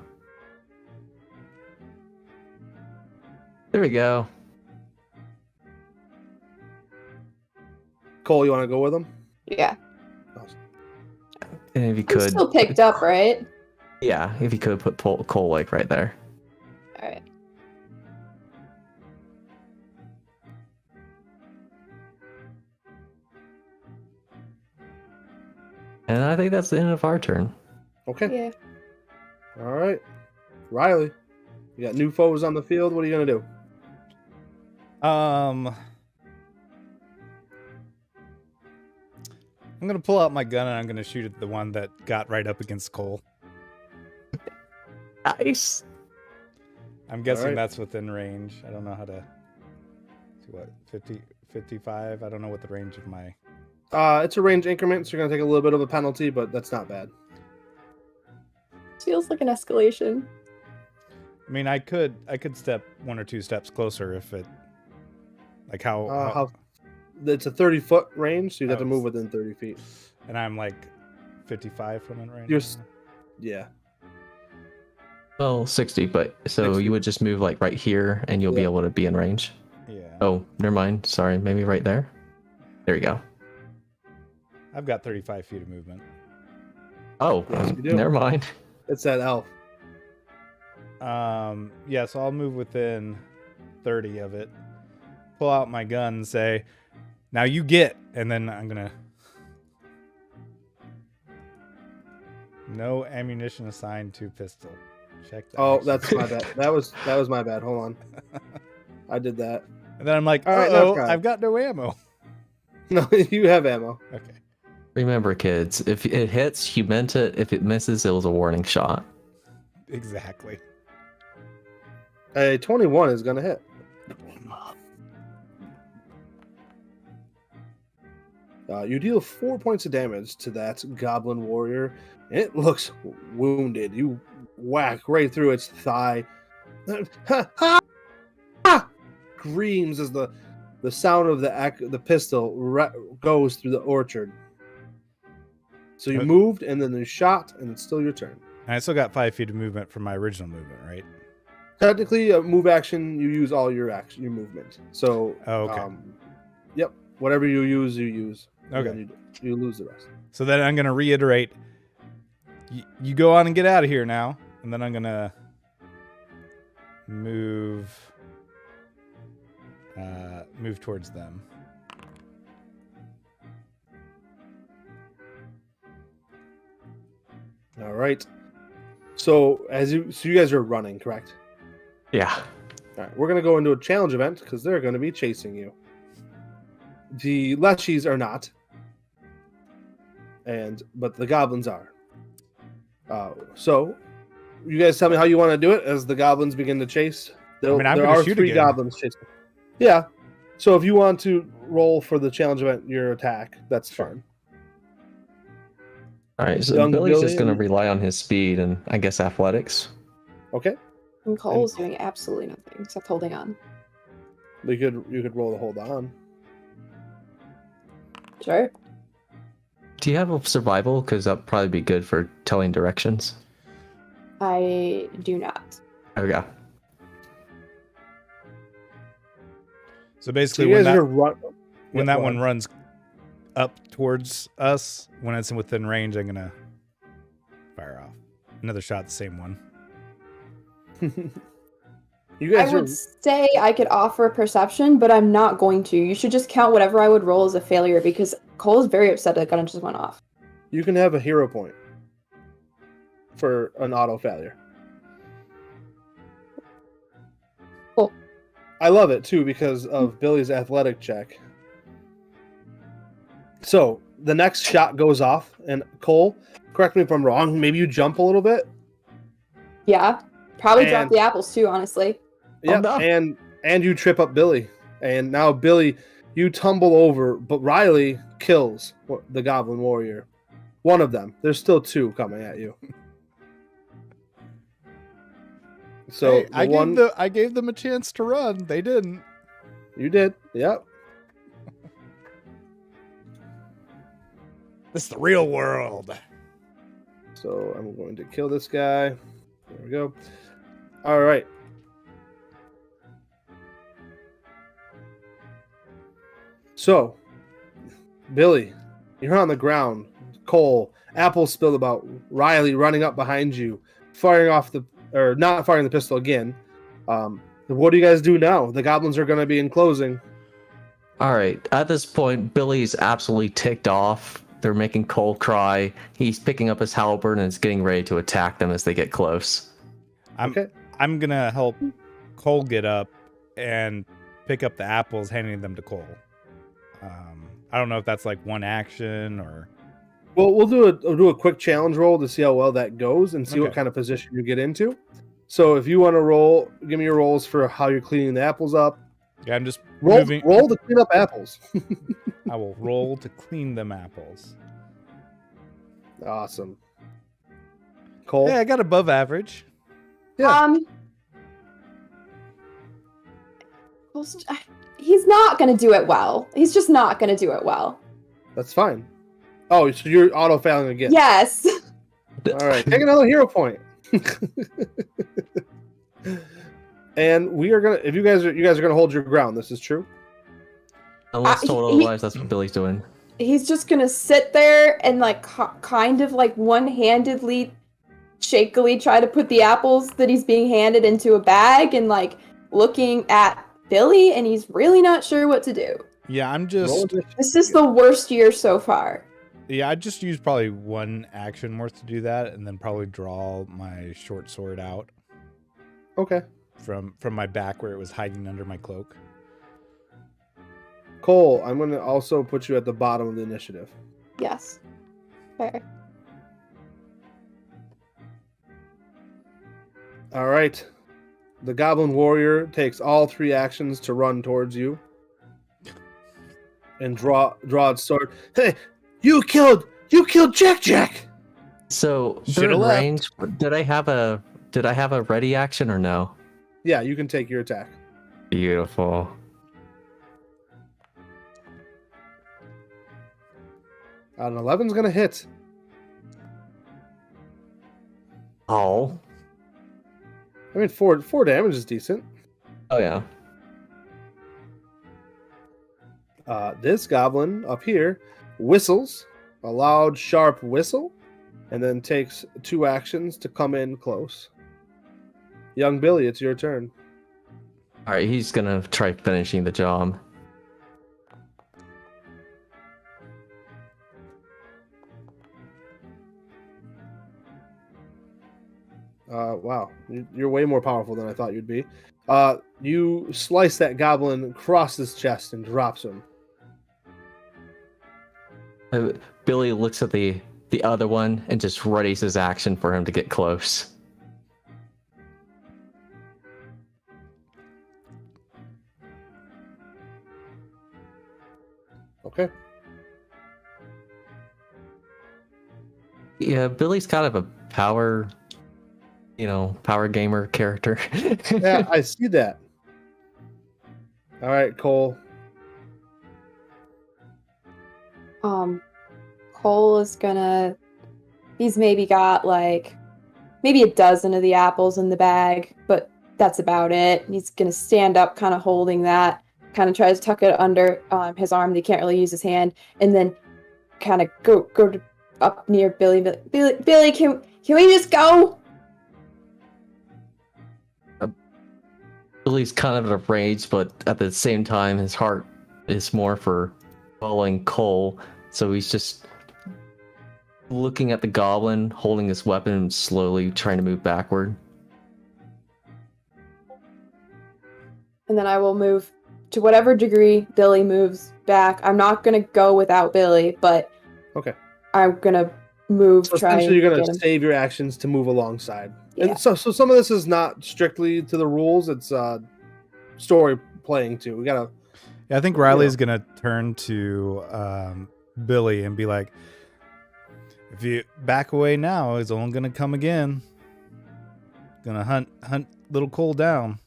there we go. Cole, you want to go with them? Yeah. And if you I'm could, still picked up, right? yeah, if you could put Cole like right there. All right. And I think that's the end of our turn. Okay. Yeah. All right. Riley, you got new foes on the field. What are you going to do? I'm gonna pull out my gun and I'm gonna shoot at the one that got right up against Cole. Nice. I'm guessing Alright. that's within range. I don't know how to see what 50, 55. I don't know what the range of my. It's a range increment, so you're going to take a little bit of a penalty, but that's not bad. Feels like an escalation. I mean, I could step 1 or 2 steps closer if it. Like how It's a 30-foot range, so you'd have to Oh, move within 30 feet. and I'm like 55 from it right You're now. Yeah. Well, 60, but so 60. you would just move like right here and you'll be Yeah. able to be in range. Yeah. Oh, never mind. Sorry, maybe right there. There you go. I've got 35 feet of movement. Oh, Yes, you do. never mind. It's that elf. Yeah, so I'll move within 30 of it. Pull out my gun and say, "Now you get," and then I'm gonna. No ammunition assigned to pistol. Check that. Oh, that's my bad. That was my bad. Hold on. I did that. And then I'm like, All right, oh, that's fine. I've got no ammo. No, you have ammo. Okay. Remember, kids, if it hits, you meant it. If it misses, it was a warning shot. Exactly. A 21 is going to hit. You deal 4 points of damage to that goblin warrior. It looks wounded. You whack right through its thigh. Screams as the sound of the pistol goes through the orchard. So you moved, and then you shot, and it's still your turn. And I still got 5 feet of movement from my original movement, right? Technically, a move action, you use all your movement. So, Oh, okay. Yep. Whatever you use, you use. And Okay. then you lose the rest. So then I'm going to reiterate. You go on and get out of here now. And then I'm going to move towards them. All right. So you guys are running, correct? Yeah. All right. We're gonna go into a challenge event because they're gonna be chasing you. The Leshies are not, but the goblins are. So you guys tell me how you want to do it as the goblins begin to chase. I'm There gonna are shoot 3 again. goblins chasing. Yeah. So if you want to roll for the challenge event, your attack, that's fine. All right, so Young Billy's just Billy- going to rely on his speed and I guess athletics. Okay. And Cole's doing absolutely nothing except holding on. You could roll to hold on. Sure. Do you have a survival? Because that'd probably be good for telling directions. I do not. Okay. So So basically, you when guys that, are run. when Yeah, that go one on. runs up towards us, when it's within range, I'm going to fire off. Another shot, the same one. You I guys are. would say I could offer perception, but I'm not going to. You should just count whatever I would roll as a failure because Cole is very upset that gun just went off. You can have a hero point for an auto failure. Cool. I love it too because of Billy's athletic check. So the next shot goes off, and Cole, correct me if I'm wrong. Maybe you jump a little bit. Yeah. Probably drop And- the apples too, honestly. Yep, no. and you trip up Billy, and now Billy, you tumble over, but Riley kills the Goblin Warrior. One of them. There's still 2 coming at you. So Hey, the I gave them a chance to run. They didn't. you did. Yep. This is the real world. So I'm going to kill this guy. There we go. All right. So, Billy, you're on the ground. Cole, apple spilled about. Riley running up behind you, not firing the pistol again. What do you guys do now? The goblins are going to be enclosing. All right. At this point, Billy's absolutely ticked off. They're making Cole cry. He's picking up his halberd and is getting ready to attack them as they get close. Okay. I'm going to help Cole get up and pick up the apples, handing them to Cole. I don't know if that's like one action or... Well, we'll do a quick challenge roll to see how well that goes and see what Okay. kind of position you get into. So if you want to roll, give me your rolls for how you're cleaning the apples up. Yeah, I'm just Roll moving. to clean up apples. I will roll to clean them apples. Awesome. Cole? Hey, I got above average. Yeah. He's not going to do it well. He's just not going to do it well. That's fine. Oh, so you're auto failing again. Yes. All right. Take another hero point. And we are gonna. If you guys are gonna hold your ground. This is true. Unless told he- otherwise, that's what Billy's doing. He's just going to sit there and like kind of like one-handedly, shakily try to put the apples that he's being handed into a bag and like looking at Billy, and he's really not sure what to do. Yeah, I'm Roll just... initiative. This is the worst year so far. Yeah, I just used probably one action worth to do that, and then probably draw my short sword out Okay. from my back where it was hiding under my cloak. Cole, I'm gonna also put you at the bottom of the initiative. Yes. Fair. All right. The Goblin Warrior takes all 3 actions to run towards you and draw its sword. Hey, you killed Jack. So they're Shoulda in left. range. Did I have a ready action or no? Yeah, you can take your attack. Beautiful. An 11's gonna hit. Oh. I mean, four damage is decent. Oh yeah. This goblin up here whistles a loud, sharp whistle, and then takes 2 actions to come in close. Young Billy, it's your turn. All right, he's gonna try finishing the job. Wow, you're way more powerful than I thought you'd be. You slice that goblin across his chest and drops him. Billy looks at the other one and just readies his action for him to get close. Okay. Yeah, Billy's kind of a power gamer character. Yeah, I see that. All right, Cole. Cole is gonna. He's maybe got maybe a dozen of the apples in the bag, but that's about it. He's gonna stand up, kind of holding that, kind of try to tuck it under his arm. He can't really use his hand, and then kind of go up near Billy. Billy, can we just go? Billy's kind of in a rage, but at the same time, his heart is more for following Cole. So he's just looking at the goblin, holding his weapon, and slowly trying to move backward. And then I will move to whatever degree Billy moves back. I'm not gonna go without Billy, but Okay. I'm gonna move. So try essentially, you're and going get to him. save your actions to move alongside. Yeah. And so some of this is not strictly to the rules. It's story playing too. We gotta. Yeah, I think Riley's gonna turn to Billy and be like, "If you back away now, he's only gonna come again. Gonna hunt little Cole down."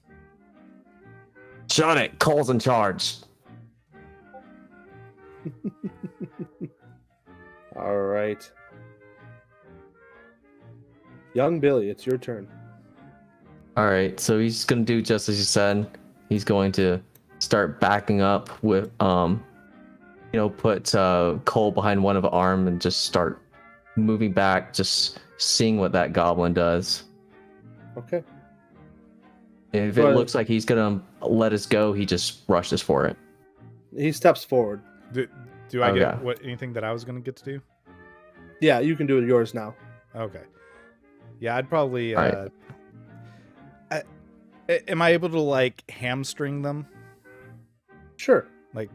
Shut it! Cole's in charge. All right. Young Billy, it's your turn. All right, so he's gonna do just as you said. He's going to start backing up with, put Cole behind one of the arm and just start moving back, just seeing what that goblin does. Okay. And if But- it looks like he's gonna let us go, he just rushes for it. He steps forward. Do I get Okay. anything that I was gonna get to do? Yeah, you can do it yours now. Okay. Yeah, I'd probably. Alright. Am I able to hamstring them? Sure. Like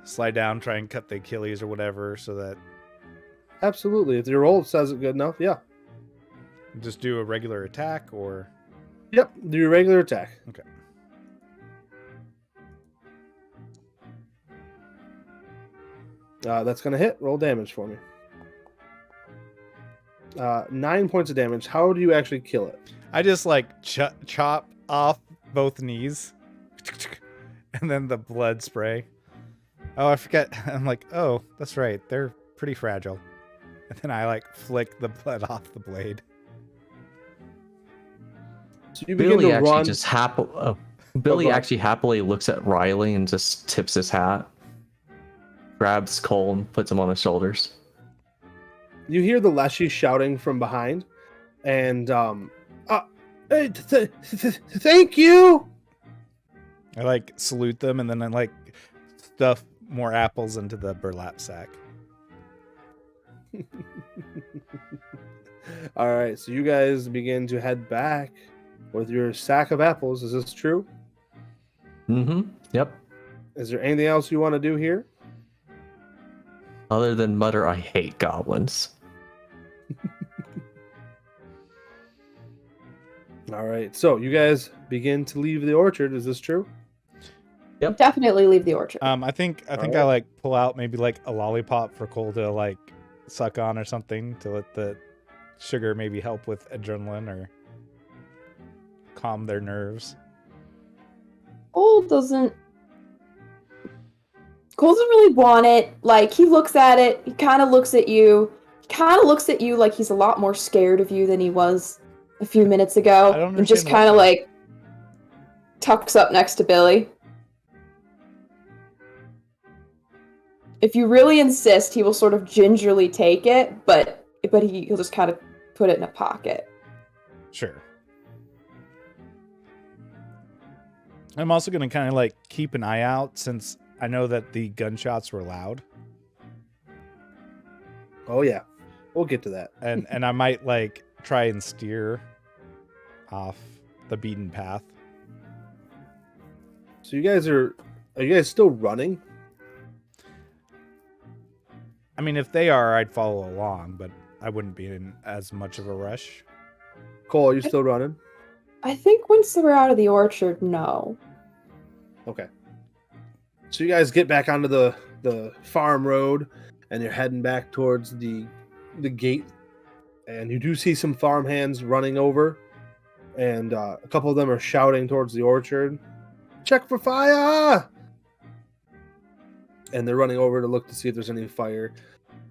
slide down, try and cut the Achilles or whatever, so that Absolutely. If your roll says it good enough, yeah. just do a regular attack or. Yep. Do your regular attack. Okay. That's gonna hit. Roll damage for me. 9 points of damage. How do you actually kill it? I just chop off both knees, and then the blood spray. Oh, I forget. I'm like, oh, that's right. They're pretty fragile. And then I flick the blood off the blade. So you begin Billy to actually run. just go Billy ahead. actually happily looks at Riley and just tips his hat, grabs Cole and puts him on his shoulders. You hear the Leshy shouting from behind, and hey, thank you. I salute them, and then I stuff more apples into the burlap sack. All right, so you guys begin to head back with your sack of apples. Is this true? Mm-hmm. Yep. Is there anything else you want to do here? Other than mutter, I hate goblins. All right, so you guys begin to leave the orchard. Is this true? Yep. Definitely leave the orchard. I think Alright. I pull out maybe a lollipop for Cole to suck on or something to let the sugar maybe help with adrenaline or calm their nerves. Cole doesn't really want it. He looks at it. He kind of looks at you. He kind of looks at you like he's a lot more scared of you than he was a few minutes ago. I don't And just understand kind of why. like tucks up next to Billy. If you really insist, he will sort of gingerly take it, but he'll just kind of put it in a pocket. Sure. I'm also going to kind of like keep an eye out since I know that the gunshots were loud. Oh yeah, we'll get to that. And I might like try and steer off the beaten path. So you guys are you guys still running? I mean, if they are, I'd follow along, but I wouldn't be in as much of a rush. Cole, are you still running? I think once we're out of the orchard, no. Okay. So you guys get back onto the farm road, and you're heading back towards the gate, and you do see some farmhands running over, and a couple of them are shouting towards the orchard, "Check for fire!" And they're running over to look to see if there's any fire.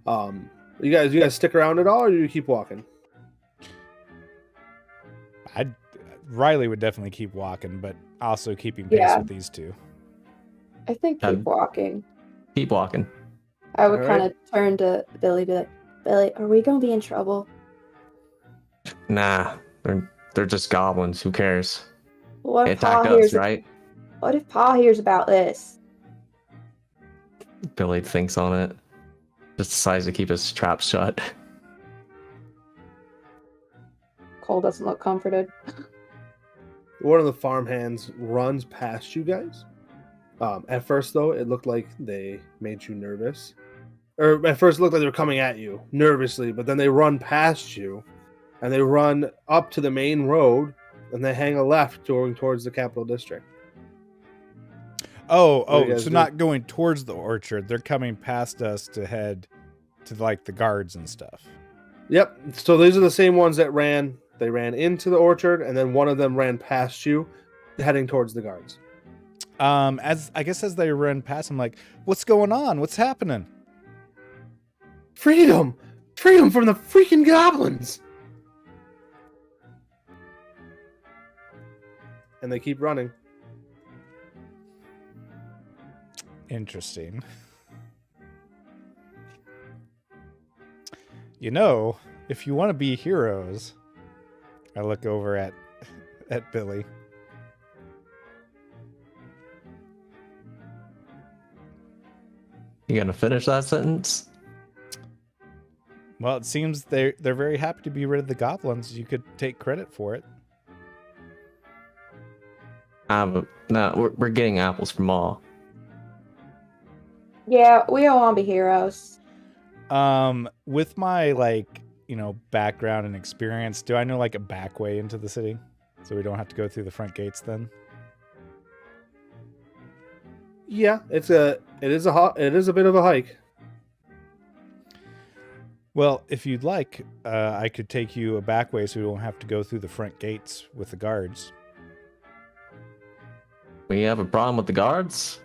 You guys stick around at all, or do you keep walking? Riley would definitely keep walking, but also keeping pace Yeah. with these two. I think keep walking. Keep walking. I would All kind right. of turn to Billy, be like, Billy, are we gonna be in trouble? Nah, they're just goblins. Who cares? What They if Pa attack us, hears? right? What if Pa hears about this? Billy thinks on it. Just decides to keep his trap shut. Cole doesn't look comforted. One of the farmhands runs past you guys. At first, though, it looked like they made you nervous. Or at first, it looked like they were coming at you nervously, but then they run past you, and they run up to the main road, and they hang a left going towards the capital district. What do you guys So do? not going towards the orchard. They're coming past us to head to like the guards and stuff. Yep. So these are the same ones that ran. They ran into the orchard, and then one of them ran past you, heading towards the guards. As they run past, I'm like, "What's going on? What's happening?" Freedom! Freedom from the freaking goblins! And they keep running. Interesting. You know, if you want to be heroes, I look over at Billy. You gonna finish that sentence? Well, it seems they're very happy to be rid of the goblins. You could take credit for it. No, we're getting apples from all. Yeah, we all want to be heroes. With my background and experience, do I know like a back way into the city, so we don't have to go through the front gates then? Yeah, it is a bit of a hike. Well, if you'd like, I could take you a back way so we don't have to go through the front gates with the guards. We have a problem with the guards?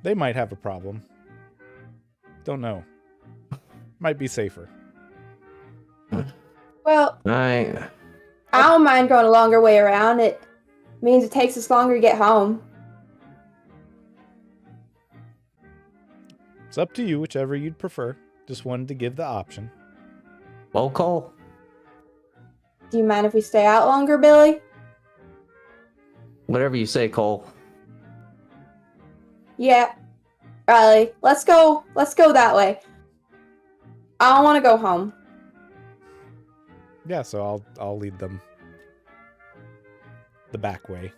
They might have a problem. Don't know. Might be safer. Well, I don't mind going a longer way around. It means it takes us longer to get home. It's up to you, whichever you'd prefer. Just wanted to give the option. Well, Cole. Do you mind if we stay out longer, Billy? Whatever you say, Cole. Yeah. Riley, let's go that way. I don't want to go home. Yeah, so I'll lead them the back way.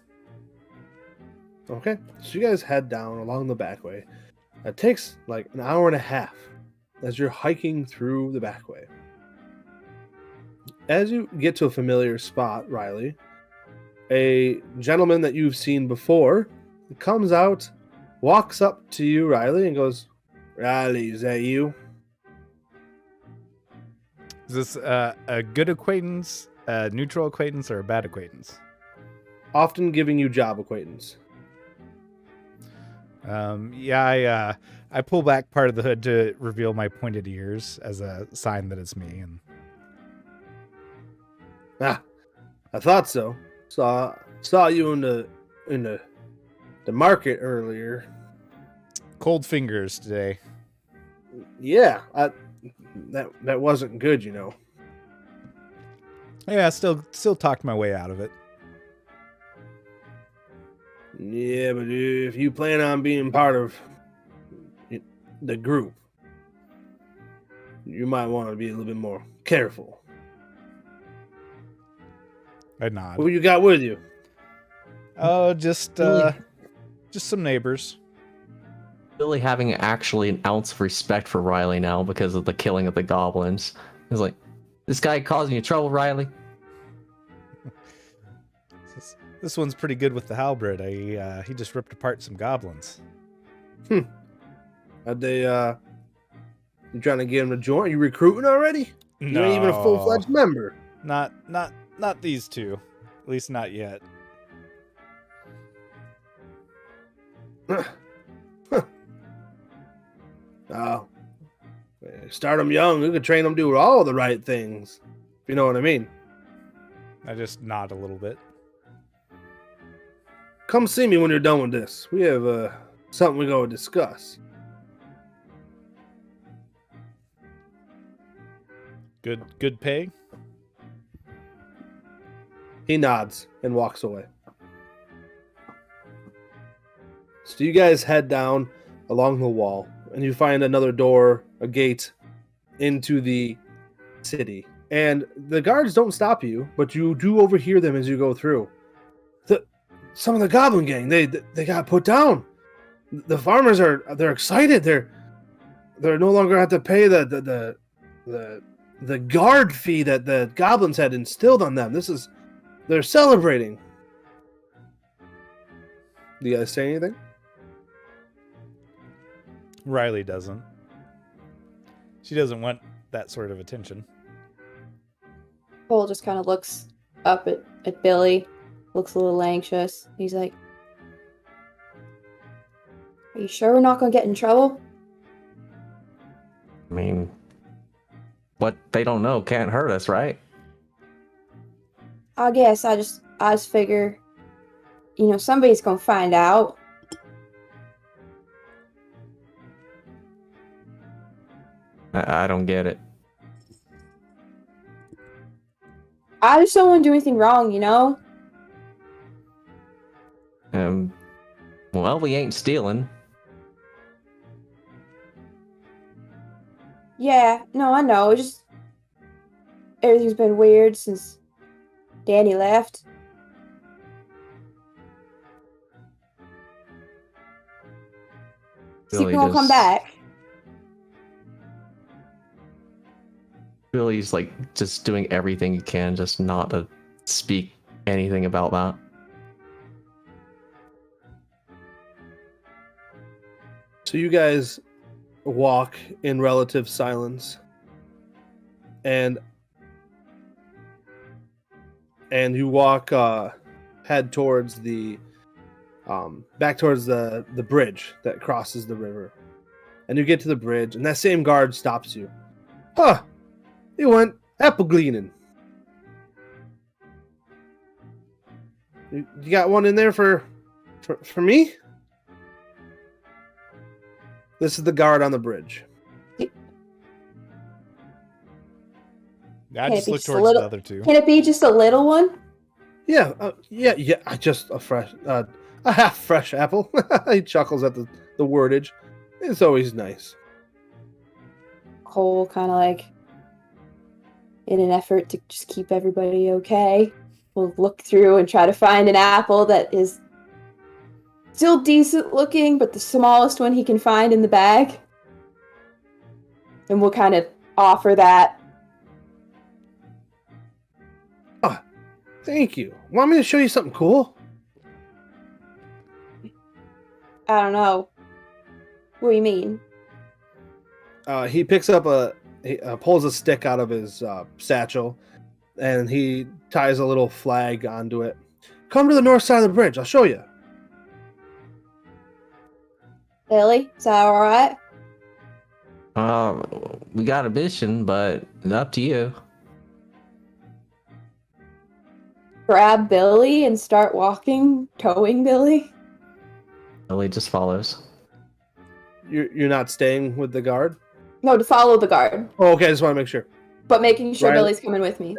Okay, so you guys head down along the back way. It takes like an hour and a half as you're hiking through the back way. As you get to a familiar spot, Riley, a gentleman that you've seen before comes out, walks up to you, Riley, and goes, "Riley, is that you?" Is this a good acquaintance, a neutral acquaintance, or a bad acquaintance? Often giving you job acquaintance. Yeah, I pull back part of the hood to reveal my pointed ears as a sign that it's me. And I thought so. Saw you in the market earlier. cold fingers today. Yeah, that wasn't good, you know. Yeah, still talked my way out of it. Yeah, but if you plan on being part of the group, you might want to be a little bit more careful. I nod. Who you got with you? Oh, just some neighbors. Billy having actually an ounce of respect for Riley now because of the killing of the goblins. He's like, this guy causing you trouble, Riley? This one's pretty good with the halberd. He just ripped apart some goblins. Are they you trying to get him to join? You recruiting already? You ain't even a full-fledged member. Not these two. At least not yet. Oh, start them young. You can train them to do all the right things. If you know what I mean. I just nod a little bit. Come see me when you're done with this. We have something we gotta discuss. Good pay? He nods and walks away. So you guys head down along the wall, and you find another door, a gate, into the city. And the guards don't stop you, but you do overhear them as you go through. Some of the goblin gang, they got put down. The farmers they're excited. They're no longer have to pay the guard fee that the goblins had instilled on them. They're celebrating. Do you guys say anything? Riley doesn't. She doesn't want that sort of attention. Cole just kind of looks up at Billy, looks a little anxious. He's like, are you sure we're not going to get in trouble? I mean, what they don't know can't hurt us, right? I guess I just figure, somebody's going to find out. I don't get it. I just don't want to do anything wrong, Well, we ain't stealing. Yeah, no, I know. It's just everything's been weird since Danny left. See if Billy we'll come back. Billy's like just doing everything he can just not to speak anything about that. So you guys walk in relative silence, and you walk head towards the back towards the bridge that crosses the river, and you get to the bridge, and that same guard stops you. Huh? You went apple gleaning. You got one in there for me? This is the guard on the bridge. I just look towards the other two. Can it be just a little one? Yeah. Just a half fresh apple. He chuckles at the wordage. It's always nice. Cole kind of like, in an effort to just keep everybody okay, we'll look through and try to find an apple that is still decent looking, but the smallest one he can find in the bag. And we'll kind of offer that. Oh, thank you. Want me to show you something cool? I don't know. What do you mean? He picks up he pulls a stick out of his satchel, and he ties a little flag onto it. Come to the north side of the bridge. I'll show you. Billy, is that all right? We got a mission, but it's up to you. Grab Billy and start walking, towing Billy. Billy just follows. You're not staying with the guard? No, to follow the guard, Oh, okay. I just want to make sure. but making sure Riley- Billy's coming with me.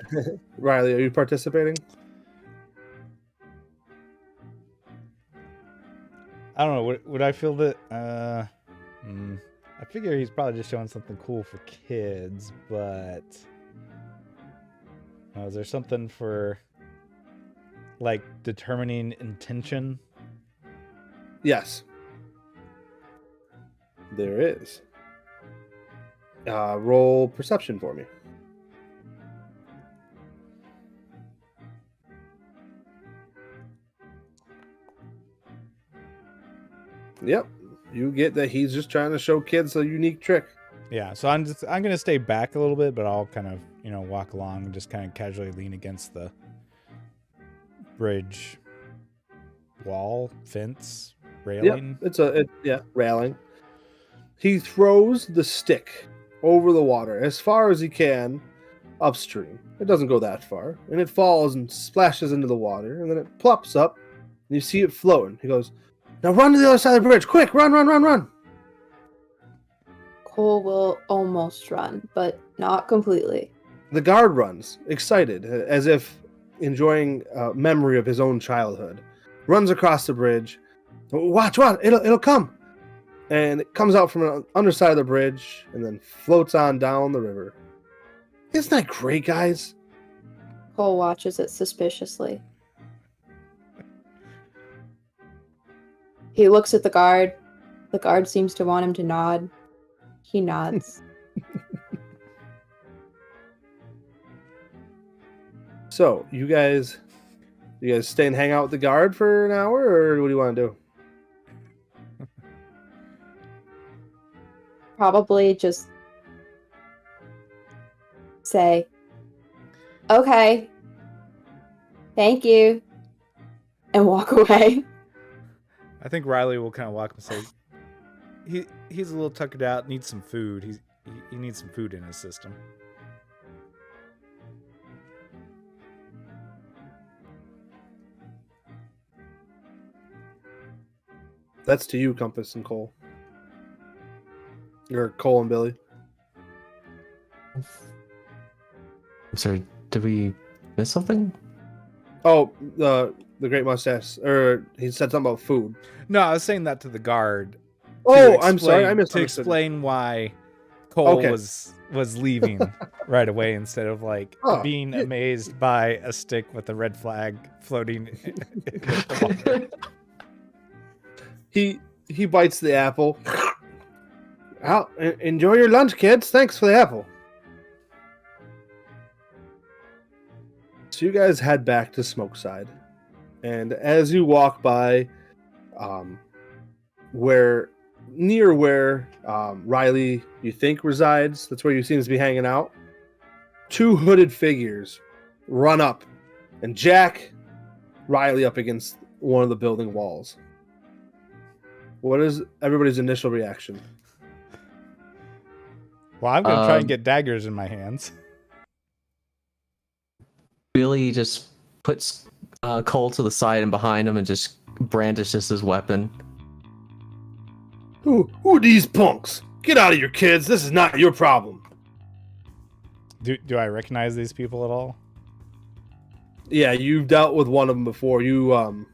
Riley, are you participating? I don't know. Would I feel that? I figure he's probably just showing something cool for kids, but is there something for like determining intention? Yes. There is. Roll perception for me. Yep. You get that he's just trying to show kids a unique trick. Yeah. So I'm gonna stay back a little bit, but I'll kind of walk along and just kind of casually lean against the bridge wall, fence, railing. Yep. Railing. He throws the stick over the water as far as he can upstream. It doesn't go that far, and it falls and splashes into the water, and then it plops up, and you see it floating. He goes, "Now run to the other side of the bridge, quick! Run, run, run, run!" Cole will almost run, but not completely. The guard runs, excited, as if enjoying a memory of his own childhood. Runs across the bridge. Watch, it'll come! And it comes out from the underside of the bridge and then floats on down the river. Isn't that great, guys? Cole watches it suspiciously. He looks at the guard. The guard seems to want him to nod. He nods. So, you guys stay and hang out with the guard for an hour, or what do you want to do? Probably just say, okay, thank you, and walk away. I think Riley will kind of walk and say, he's a little tuckered out, needs some food. He needs some food in his system. That's to you, Compass and Cole. Or Cole and Billy. I'm sorry, did we miss something? Oh, the great mustache. Or he said something about food. No, I was saying that to the guard. Oh, I'm sorry. I misunderstood. To explain why Cole Okay. was leaving right away instead of being amazed by a stick with a red flag floating in the water. He bites the apple. Enjoy your lunch, kids. Thanks for the apple. So you guys head back to Smokeside. And as you walk by where Riley, you think, resides, that's where he seems to be hanging out, two hooded figures run up and jack Riley up against one of the building walls. What is everybody's initial reaction? Well, I'm going to try and get daggers in my hands. Billy just puts Cole to the side and behind him and just brandishes his weapon. Who are these punks? Get out of here, kids. This is not your problem. Do I recognize these people at all? Yeah, you've dealt with one of them before. You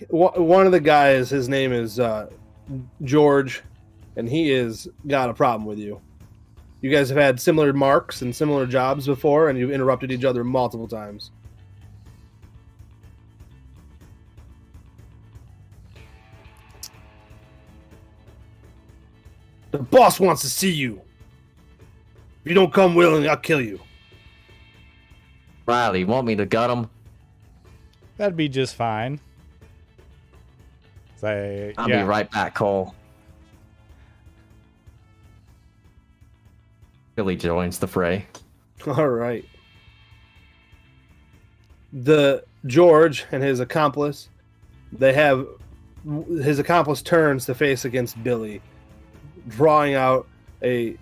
one of the guys, his name is George, and he has got a problem with you. You guys have had similar marks and similar jobs before, and you've interrupted each other multiple times. The boss wants to see you. If you don't come willingly, I'll kill you. Riley, want me to gut him? That'd be just fine. I'll be right back, Cole. Billy joins the fray. All right. The George and his accomplice, they have his accomplice turns to face against Billy, drawing out a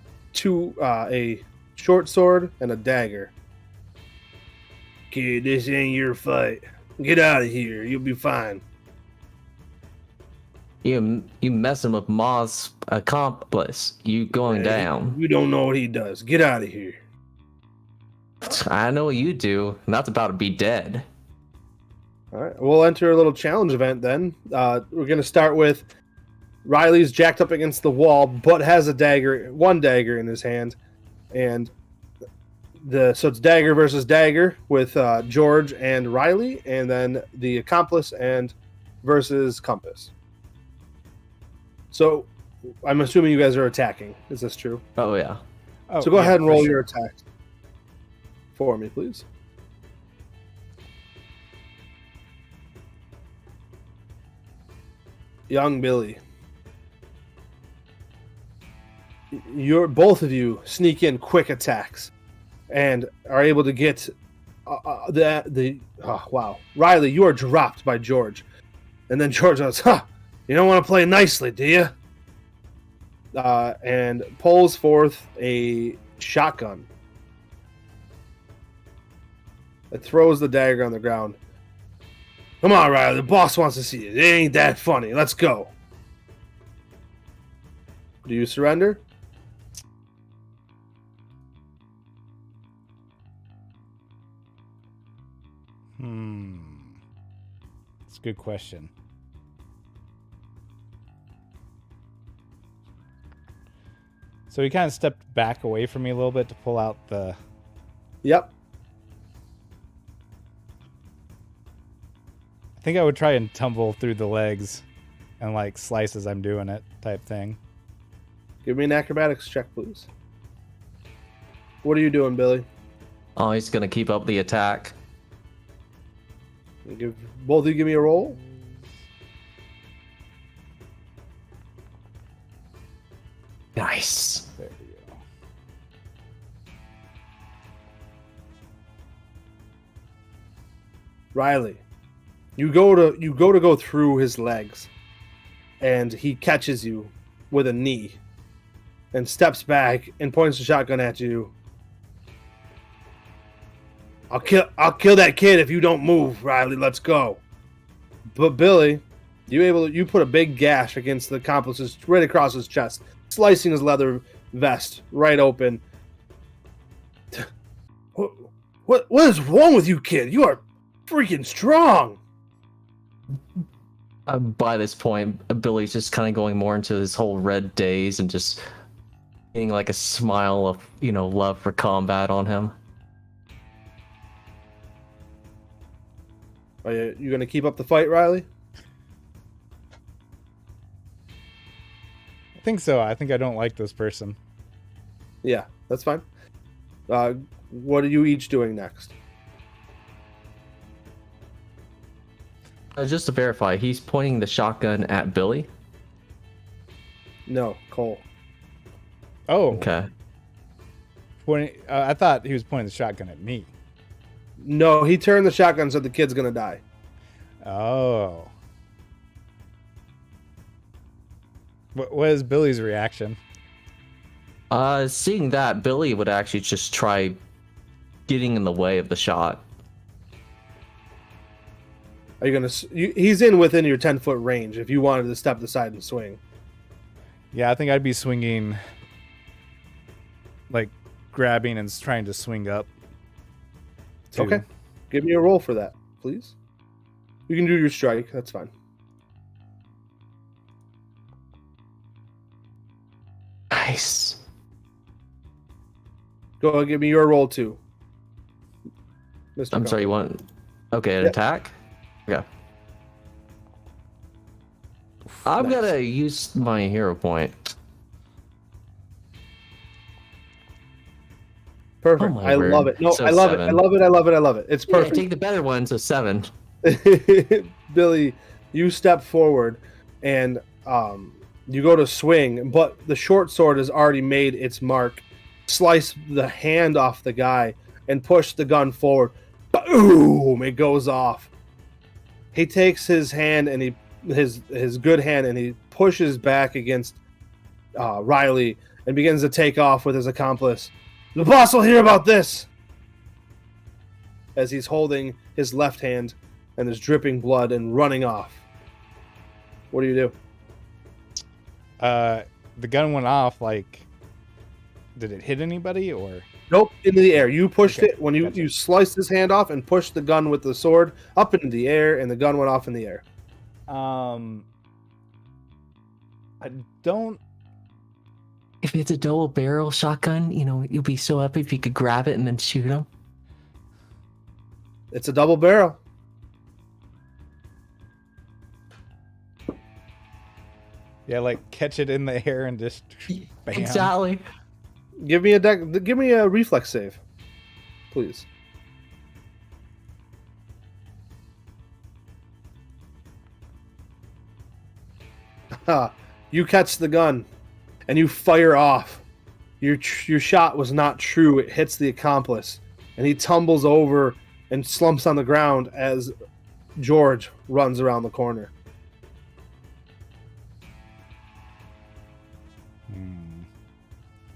short sword and a dagger. Kid, this ain't your fight. Get out of here. You'll be fine. You messing with Ma's accomplice. You going down. You don't know what he does. Get out of here. I know what you do. Not about to be dead. All right, we'll enter a little challenge event then. We're going to start with Riley's jacked up against the wall, but has one dagger in his hand, and so it's dagger versus dagger with George and Riley, and then the accomplice versus Compass. So I'm assuming you guys are attacking. Is this true? Oh yeah. Oh, So go yeah, ahead and for roll sure. your attack for me, please. Young Billy. Both of you sneak in quick attacks and are able to get wow. Riley, you are dropped by George. And then George goes, you don't want to play nicely, do you? And pulls forth a shotgun. It throws the dagger on the ground. Come on, Riley, the boss wants to see you. It ain't that funny. Let's go. Do you surrender? That's a good question. So he kind of stepped back away from me a little bit to pull out the... Yep. I think I would try and tumble through the legs and like slice as I'm doing it type thing. Give me an acrobatics check, please. What are you doing, Billy? Oh, he's gonna keep up the attack. Both of you give me a roll. Nice. There we go. Riley, you go through his legs, and he catches you with a knee, and steps back and points the shotgun at you. I'll kill that kid if you don't move, Riley. Let's go. But Billy, you put a big gash against the accomplice's right across his chest, slicing his leather vest right open. What is wrong with you, kid? You are freaking strong. By this point, Billy's just kind of going more into his whole red daze and just getting like a smile of, love for combat on him. Are you going to keep up the fight, Riley? I think so. I think I don't like this person. Yeah, that's fine. What are you each doing next? Just to verify, he's pointing the shotgun at Billy? No, Cole. Oh, Okay. I thought he was pointing the shotgun at me. No, he turned the shotgun so the kid's going to die. Oh. What is Billy's reaction? Seeing that, Billy would actually just try getting in the way of the shot. Are you going to... He's within your 10-foot range if you wanted to step aside and swing. Yeah, I think I'd be swinging, like grabbing and trying to swing up. Okay. Give me a roll for that, please. You can do your strike. That's fine. Nice. Go ahead, give me your roll too. Mr. I'm sorry, you want... Okay, an Yep. attack? Okay. I'm gonna use my hero point. Perfect. Oh my I word. love it. No, So I love it. 7. I love it. I love it. I love it. It's Yeah, perfect. take the better one, so 7. Billy, you step forward and you go to swing, but the short sword has already made its mark. Slice the hand off the guy and push the gun forward. Boom! It goes off. He takes his hand and he his good hand, and he pushes back against Riley and begins to take off with his accomplice. The boss will hear about this! As he's holding his left hand and is dripping blood and running off. What do you do? The gun went off, like, did it hit anybody, or? Nope, into the air. You pushed Okay, it when you, gotcha. you sliced his hand off and pushed the gun with the sword up into the air, and the gun went off in the air. I don't. If it's a double barrel shotgun, you'll be so happy if you could grab it and then shoot him. It's a double barrel. Yeah, like catch it in the air and just bam. Exactly. Give me a reflex save, please. You catch the gun, and you fire off. Your shot was not true. It hits the accomplice, and he tumbles over and slumps on the ground as George runs around the corner.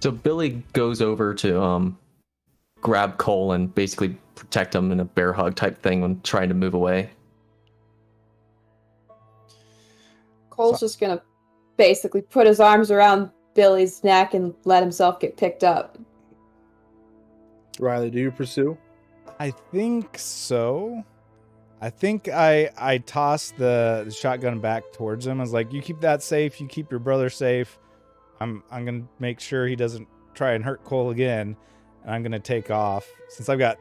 So Billy goes over to grab Cole and basically protect him in a bear hug type thing when trying to move away. Cole's just gonna basically put his arms around Billy's neck and let himself get picked up. Riley, do you pursue? I think so. I think I tossed the shotgun back towards him. I was like, "You keep that safe. You keep your brother safe. I'm gonna make sure he doesn't try and hurt Cole again, and I'm gonna take off. Since I've got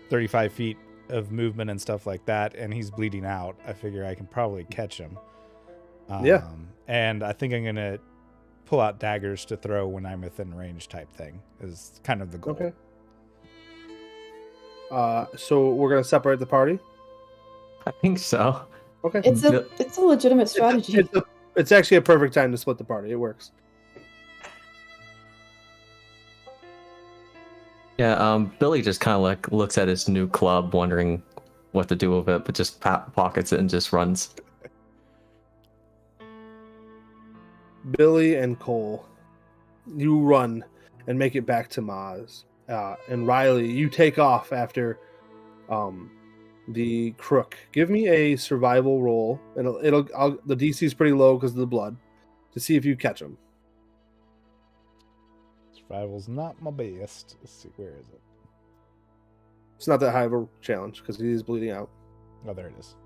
35 feet of movement and stuff like that, and he's bleeding out, I figure I can probably catch him. Yeah. And I think I'm gonna pull out daggers to throw when I'm within range, type thing is kind of the goal. Okay. So we're gonna separate the party. I think so. Okay. It's a legitimate strategy. It's actually a perfect time to split the party. It works. Yeah, Billy just kind of like looks at his new club, wondering what to do with it, but just pockets it and just runs. Billy and Cole, you run and make it back to Maz. And Riley, you take off after the crook. Give me a survival roll, and the DC is pretty low because of the blood, to see if you catch him. Survival's not my best. Let's see, where is it? It's not that high of a challenge because he is bleeding out. Oh, there it is.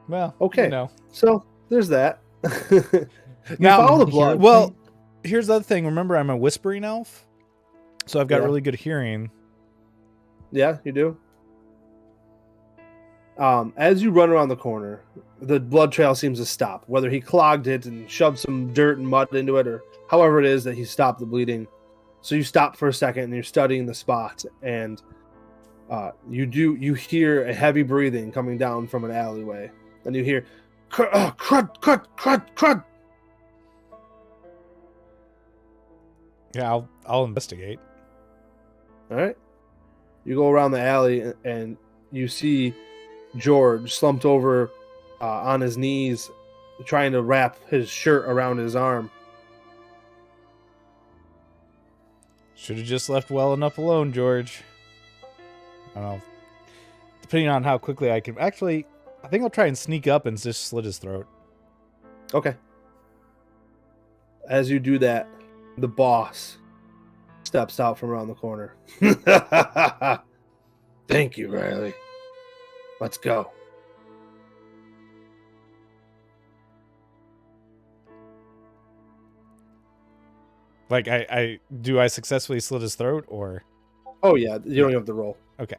Well, Okay. you know. So there's that. You Now- follow the blood. Well, here's the other thing. Remember, I'm a whispering elf, so I've got Yeah. really good hearing. Yeah, you do. As you run around the corner, the blood trail seems to stop. Whether he clogged it and shoved some dirt and mud into it, or however it is that he stopped the bleeding. So you stop for a second and you're studying the spot, and you hear a heavy breathing coming down from an alleyway, and you hear crud, crud, crud. Yeah, I'll investigate. All right. You go around the alley and you see George slumped over on his knees, trying to wrap his shirt around his arm. Should have just left well enough alone, George. I don't know. Depending on how quickly I can. Actually, I think I'll try and sneak up and just slit his throat. Okay. As you do that, the boss steps out from around the corner. Thank you, Riley. Let's go. Like, I successfully slit his throat, or? Oh, yeah. You don't have to roll. Okay.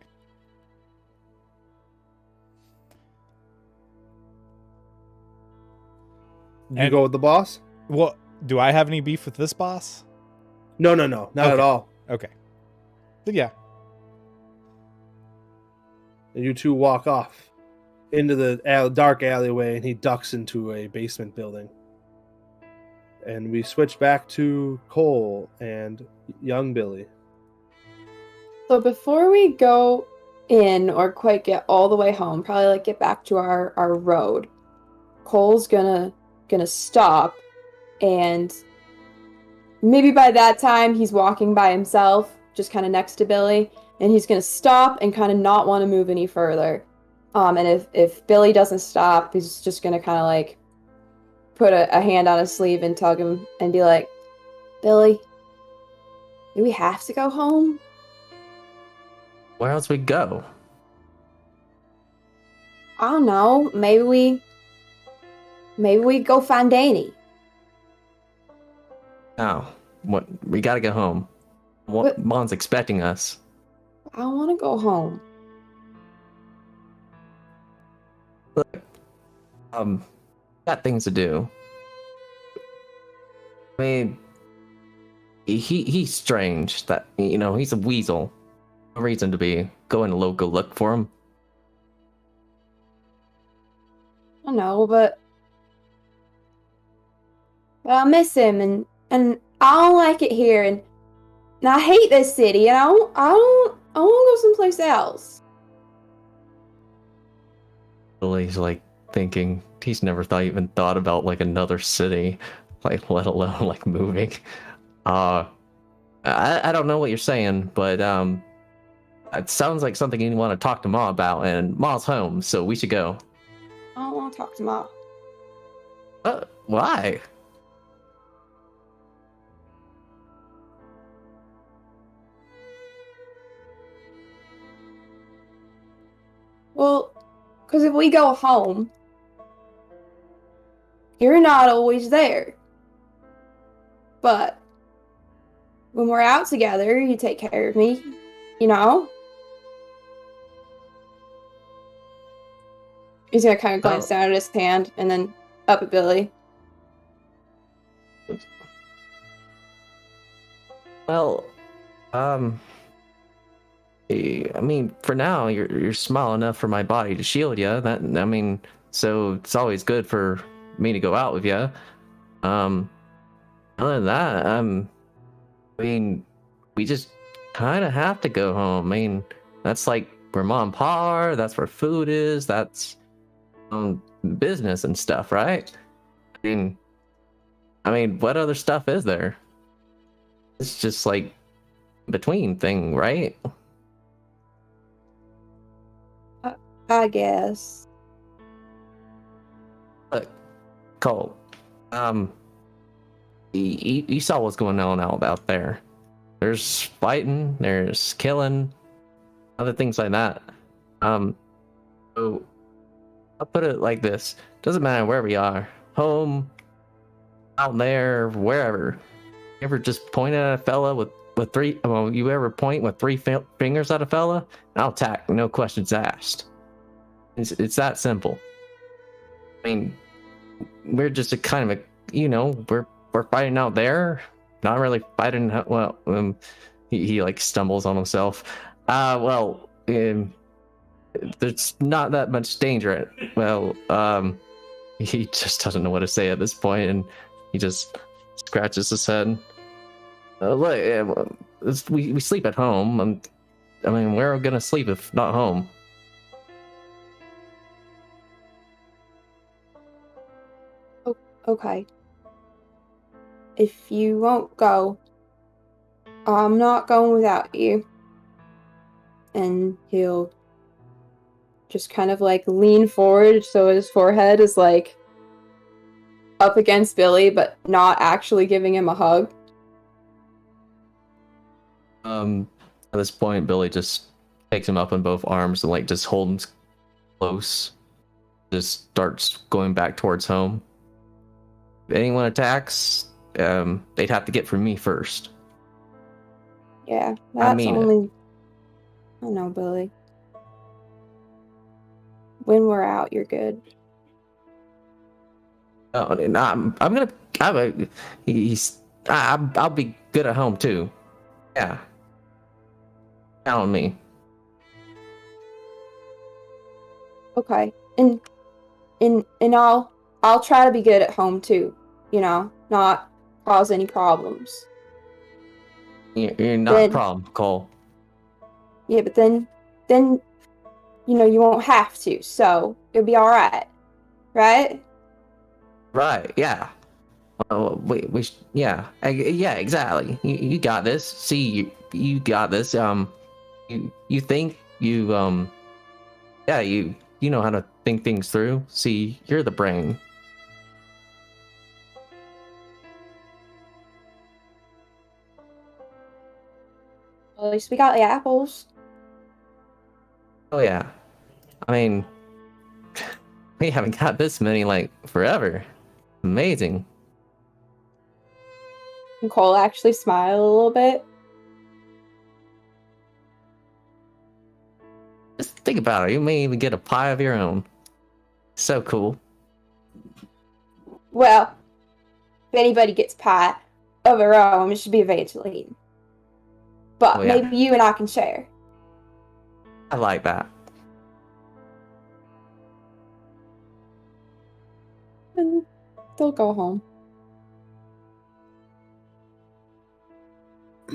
You go with the boss? Well, do I have any beef with this boss? No. Not at Okay. all. Okay. But yeah. And you two walk off into the dark alleyway, and he ducks into a basement building. And we switch back to Cole and young Billy. So before we go in or quite get all the way home, probably like get back to our road, Cole's gonna stop, and maybe by that time he's walking by himself, just kind of next to Billy, and he's gonna stop and kind of not want to move any further. And if Billy doesn't stop, he's just gonna kind of like put a hand on his sleeve and tug him and be like, Billy, do we have to go home? Where else we go? I don't know. Maybe we go find Danny. No. What? We gotta go home. But- Mom's expecting us. I don't want to go home. Look, got things to do. I mean, he's strange. That, you know, he's a weasel. No reason to be going to look for him. I know, but I miss him, and I don't like it here, and I hate this city, and I want to go someplace else. Billy's like thinking he's never even thought about like another city, like let alone like moving. I don't know what you're saying, but it sounds like something you want to talk to Ma about, and Ma's home, so we should go. I don't want to talk to Ma. Why? Well, because if we go home, you're not always there. But when we're out together, you take care of me, you know? He's gonna kind of glance down at his hand and then up at Billy. Well, I mean, for now, you're small enough for my body to shield you. So it's always good for me to go out with you. Other than that, I mean, we just kind of have to go home. I mean, that's like where Mom and Pa are. That's where food is. That's business and stuff, right? I mean, what other stuff is there? It's just like between thing, right? I guess. Look, Cole, you saw what's going on out there. There's fighting, there's killing, other things like that. So I'll put it like this: doesn't matter where we are, home, out there, wherever. You ever just point at a fella with three? Well, you ever point with three fingers at a fella? I'll attack, no questions asked. It's that simple. I mean, we're just a kind of a, you know, we're fighting out there, not really fighting. Well, he like stumbles on himself. There's not that much danger. He just doesn't know what to say at this point, and he just scratches his head. Look, we sleep at home. I mean, where are we gonna sleep if not home? Okay. If you won't go, I'm not going without you. And he'll just kind of like lean forward so his forehead is like up against Billy, but not actually giving him a hug. At this point, Billy just takes him up in both arms and like just holds him close. Just starts going back towards home. If anyone attacks, they'd have to get from me first. Yeah, that's mean it. only... I know, Billy. When we're out, you're good. Oh, and I'll be good at home too. Yeah. Count on me. Okay. And I'll try to be good at home too. You know, not cause any problems. You're not a problem, Cole. Yeah, but then you won't have to, so it'll be all right, right? Right, yeah. Yeah, yeah, exactly. You got this. See, you got this. You think yeah, you know how to think things through. See, you're the brain. Well, at least we got the apples. Oh yeah. I mean, we haven't got this many like forever. Amazing. And Cole actually smiled a little bit. Just think about it. You may even get a pie of your own. So cool. Well, if anybody gets pie of their own, it should be Evangeline. But Oh, yeah. maybe you and I can share. I like that. And they'll go home.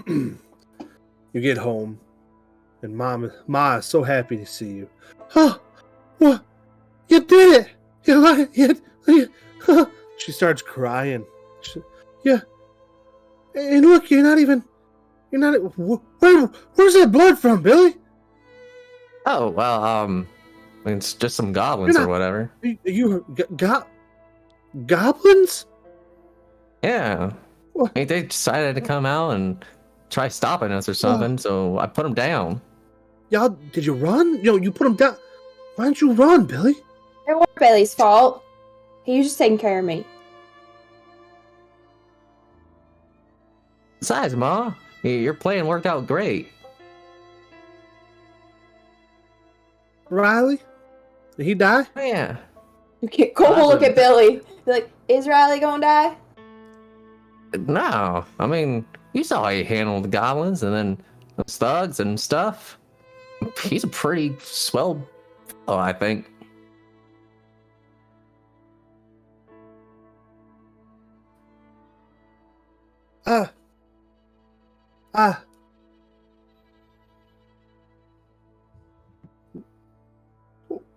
You get home, and Ma is so happy to see you. Huh? What? You did it! She starts crying. Yeah. And look, you're not. Where's that blood from, Billy? Oh well, it's just some goblins or whatever. You goblins? Yeah. What? I mean, they decided to come out and try stopping us or something, so I put them down. Y'all, did you run? You put them down. Why didn't you run, Billy? It wasn't Bailey's fault. He was just taking care of me. Besides, Ma, your plan worked out great. Riley? Did he die? Oh, yeah. Cole will look at Billy. Be like, is Riley gonna die? No, I mean, you saw how he handled the goblins and then the thugs and stuff. He's a pretty swell fellow, I think.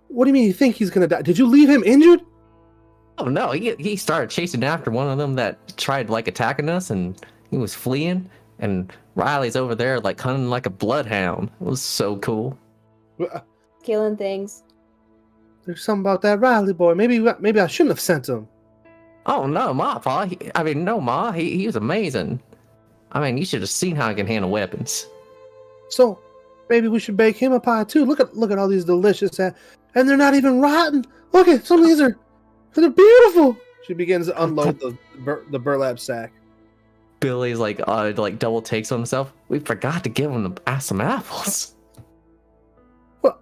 What do you mean you think he's gonna die? Did you leave him injured? Oh no, he started chasing after one of them that tried like attacking us, and he was fleeing, and Riley's over there like hunting like a bloodhound. It was so cool. Killing things. There's something about that Riley boy. Maybe I shouldn't have sent him. Oh no, Ma, Pa. Ma, he was amazing. I mean, you should have seen how he can handle weapons. So maybe we should bake him a pie too. Look at all these delicious, and they're not even rotten. Look at some of these they're beautiful. She begins to unload the burlap sack. Billy's like double takes on himself. We forgot to give him some apples. Well,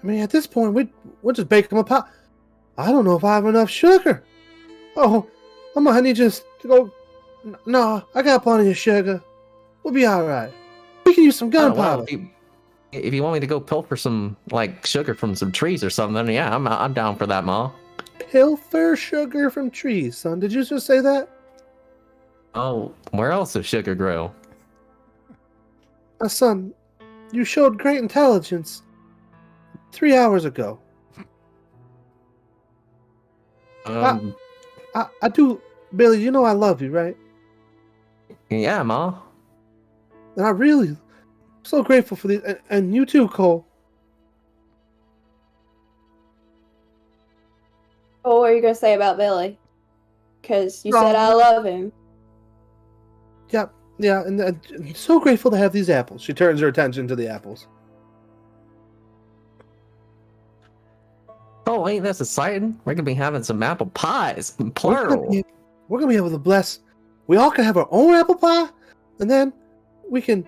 I mean, at this point, we'll just bake him a pie. I don't know if I have enough sugar. Oh, I need just to go. No, I got plenty of sugar. We'll be all right. We can use some gunpowder. Well, if you want me to go pilfer some like sugar from some trees or something, then yeah, I'm down for that, Ma. Pilfer sugar from trees, son. Did you just say that? Oh, where else does sugar grow? Son, you showed great intelligence 3 hours ago. I do, Billy. You know I love you, right? Yeah, Ma. And I really so grateful for these, and you too, Cole. Oh, what are you gonna say about Billy? Because you said I love him. Yeah, and I'm so grateful to have these apples. She turns her attention to the apples. Oh, ain't this exciting? We're gonna be having some apple pies, plural. We're gonna be able to bless. We all can have our own apple pie, and then we can.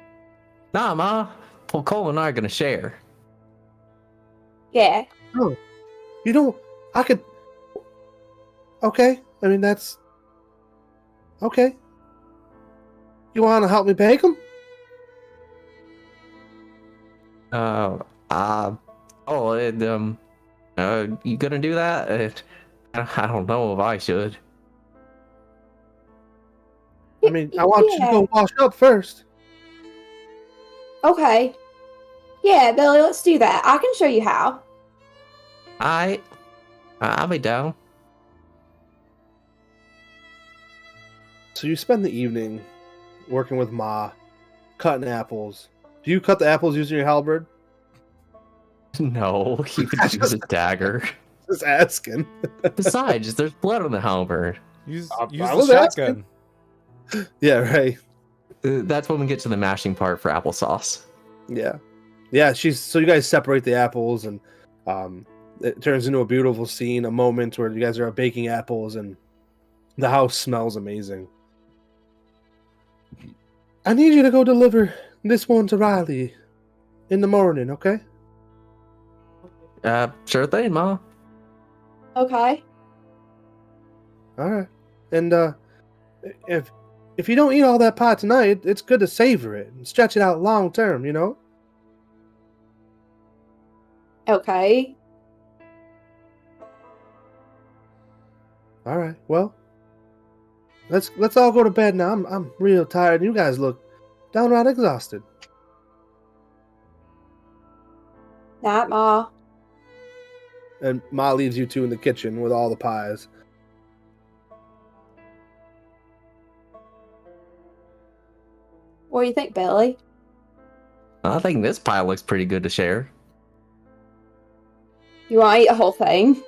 Nah, Ma. Well, Cole and I are gonna share. Yeah. Oh, you know, I could. Okay, I mean that's. Okay. You want to help me bake them? You gonna do that? I don't know if I should. I mean, I want you to go wash up first. Okay. Yeah, Billy, let's do that. I can show you how. I'll be down. So you spend the evening working with Ma, cutting apples. Do you cut the apples using your halberd? No, he would use a dagger. Just asking. Besides, there's blood on the halberd. Use I the was shotgun. Yeah, right. That's when we get to the mashing part for applesauce. Yeah. Yeah, so you guys separate the apples, and it turns into a beautiful scene, a moment where you guys are baking apples and the house smells amazing. I need you to go deliver this one to Riley in the morning, okay? Sure thing, Ma. Okay. All right. And if you don't eat all that pie tonight, it's good to savor it and stretch it out long term, you know? Okay. All right. Well, let's all go to bed now. I'm real tired. You guys look downright exhausted. Night, Ma. And Ma leaves you two in the kitchen with all the pies. What do you think, Billy? I think this pie looks pretty good to share. You want to eat a whole thing?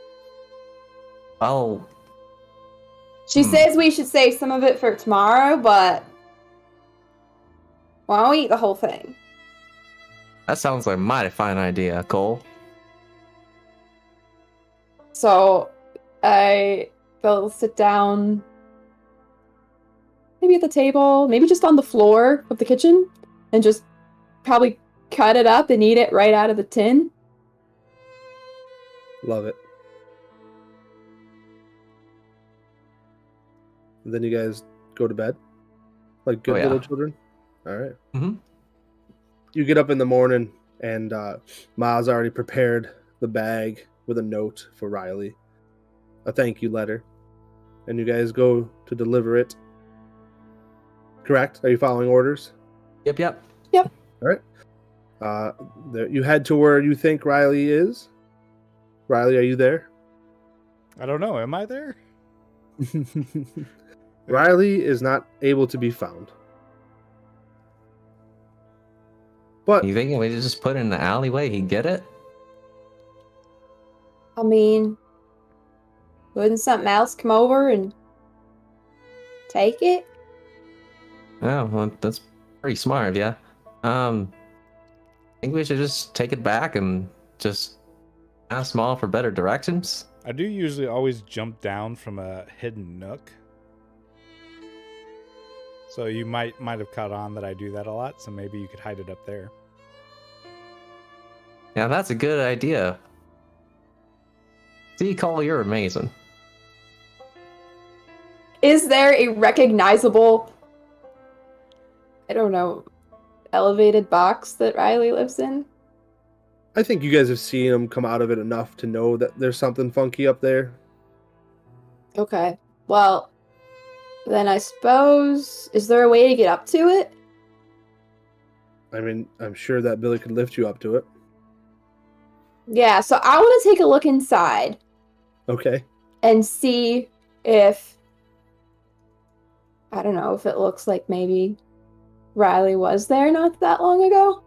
Well, She says we should save some of it for tomorrow, but why don't we eat the whole thing? that sounds like a mighty fine idea, Cole. So they'll sit down, maybe at the table, maybe just on the floor of the kitchen, and just probably cut it up and eat it right out of the tin. Love it. And then you guys go to bed? Like good Oh, yeah. little children? All right. Mm-hmm. You get up in the morning, and Ma's already prepared the bag with a note for Riley, a thank you letter, and you guys go to deliver it. Correct? Are you following orders? Yep. All right. You head to where you think Riley is. Riley, are you there? I don't know. Am I there? Riley is not able to be found. But You think we just put it in the alleyway, he'd get it? I mean, wouldn't something else come over and take it? Oh, well, that's pretty smart of you. I think we should just take it back and just ask Maul for better directions. I do usually always jump down from a hidden nook. So you might have caught on that I do that a lot, so maybe you could hide it up there. Yeah, that's a good idea. See, Cole, you're amazing. Is there a recognizable, I don't know, elevated box that Riley lives in? I think you guys have seen him come out of it enough to know that there's something funky up there. Okay. Well, then I suppose, is there a way to get up to it? I mean, I'm sure that Billy could lift you up to it. Yeah, so I want to take a look inside Okay. and see if, I don't know, if it looks like maybe Riley was there not that long ago.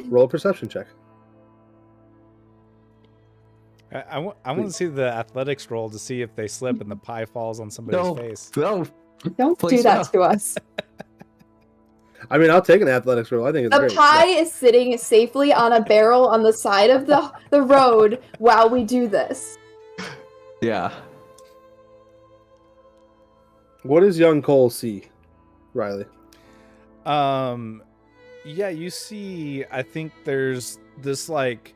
Roll a perception check. I want to see the athletics roll to see if they slip and the pie falls on somebody's face. No. Don't Please do that no. to us. I mean, I'll take an athletics roll. I think it's The great. pie is sitting safely on a barrel on the side of the road while we do this. Yeah. What does young Cole see, Riley? Yeah, you see, I think there's this like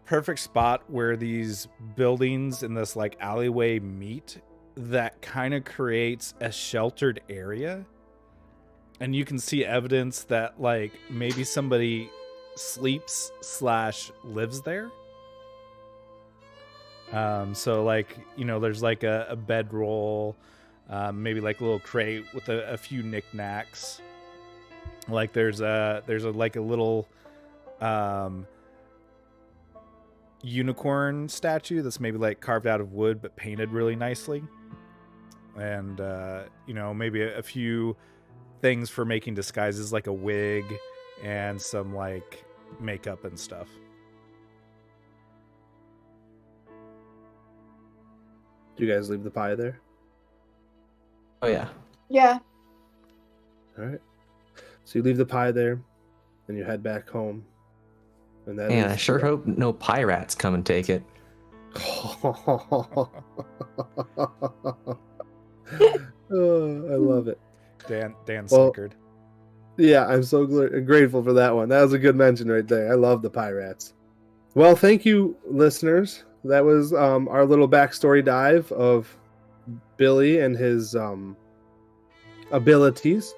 perfect spot where these buildings in this like alleyway meet that kind of creates a sheltered area. And you can see evidence that like maybe somebody sleeps / lives there. So like, you know, there's like a bedroll, maybe like a little crate with a few knickknacks. Like there's a like a little unicorn statue that's maybe like carved out of wood but painted really nicely, and you know, maybe a few things for making disguises, like a wig and some like makeup and stuff. Do you guys leave the pie there? Oh yeah. Yeah. All right. So you leave the pie there, and you head back home. And that Man, is- I sure hope no pirates come and take it. Oh, I love it. Dan Well, snickered. Yeah, I'm so grateful for that one. That was a good mention right there. I love the pirates. Well, thank you, listeners. That was our little backstory dive of Billy and his abilities.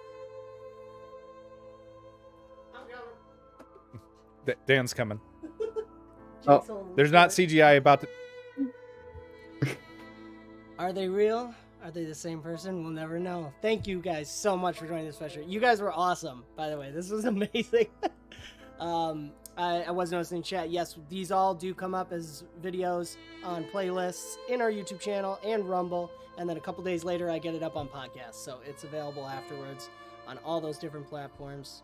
Dan's coming. Oh, There's not CGI about to. Are they real? Are they the same person? We'll never know. Thank you guys so much for joining this special. You guys were awesome, by the way. This was amazing. I was noticing in chat, yes, these all do come up as videos on playlists in our YouTube channel and Rumble, and then a couple days later I get it up on podcasts, so it's available afterwards on all those different platforms.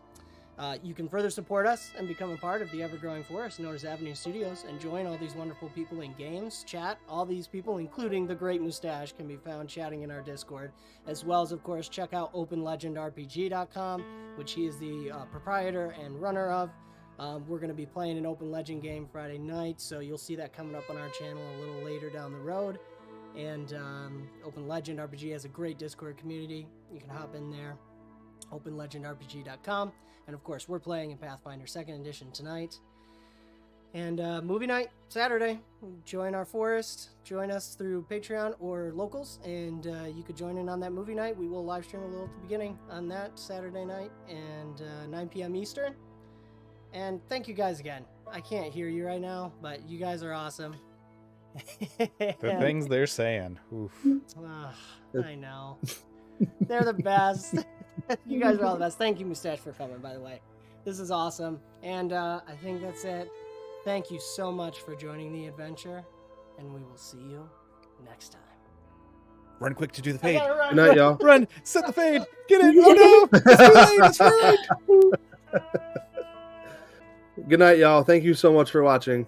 You can further support us and become a part of the ever-growing forest known as Avenue Studios and join all these wonderful people in games, chat. All these people, including the great Moustache, can be found chatting in our Discord, as well as, of course, check out OpenLegendRPG.com, which he is the proprietor and runner of. We're going to be playing an Open Legend game Friday night, so you'll see that coming up on our channel a little later down the road. And Open Legend RPG has a great Discord community. You can hop in there, OpenLegendRPG.com. And of course, we're playing in Pathfinder 2nd Edition tonight. And movie night Saturday. Join our forest. Join us through Patreon or locals, and you could join in on that movie night. We will live stream a little at the beginning on that Saturday night and 9 p.m. Eastern. And thank you guys again. I can't hear you right now, but you guys are awesome. The things they're saying. Oof. I know. They're the best. You guys are all the best. Thank you, Moustache, for coming, by the way. This is awesome. And I think that's it. Thank you so much for joining the adventure, and we will see you next time. Run quick to do the I fade. gotta run. Good night, y'all. Run! Set the fade! Get it! Oh no! It's too late! It's ruined! Good night, y'all. Thank you so much for watching.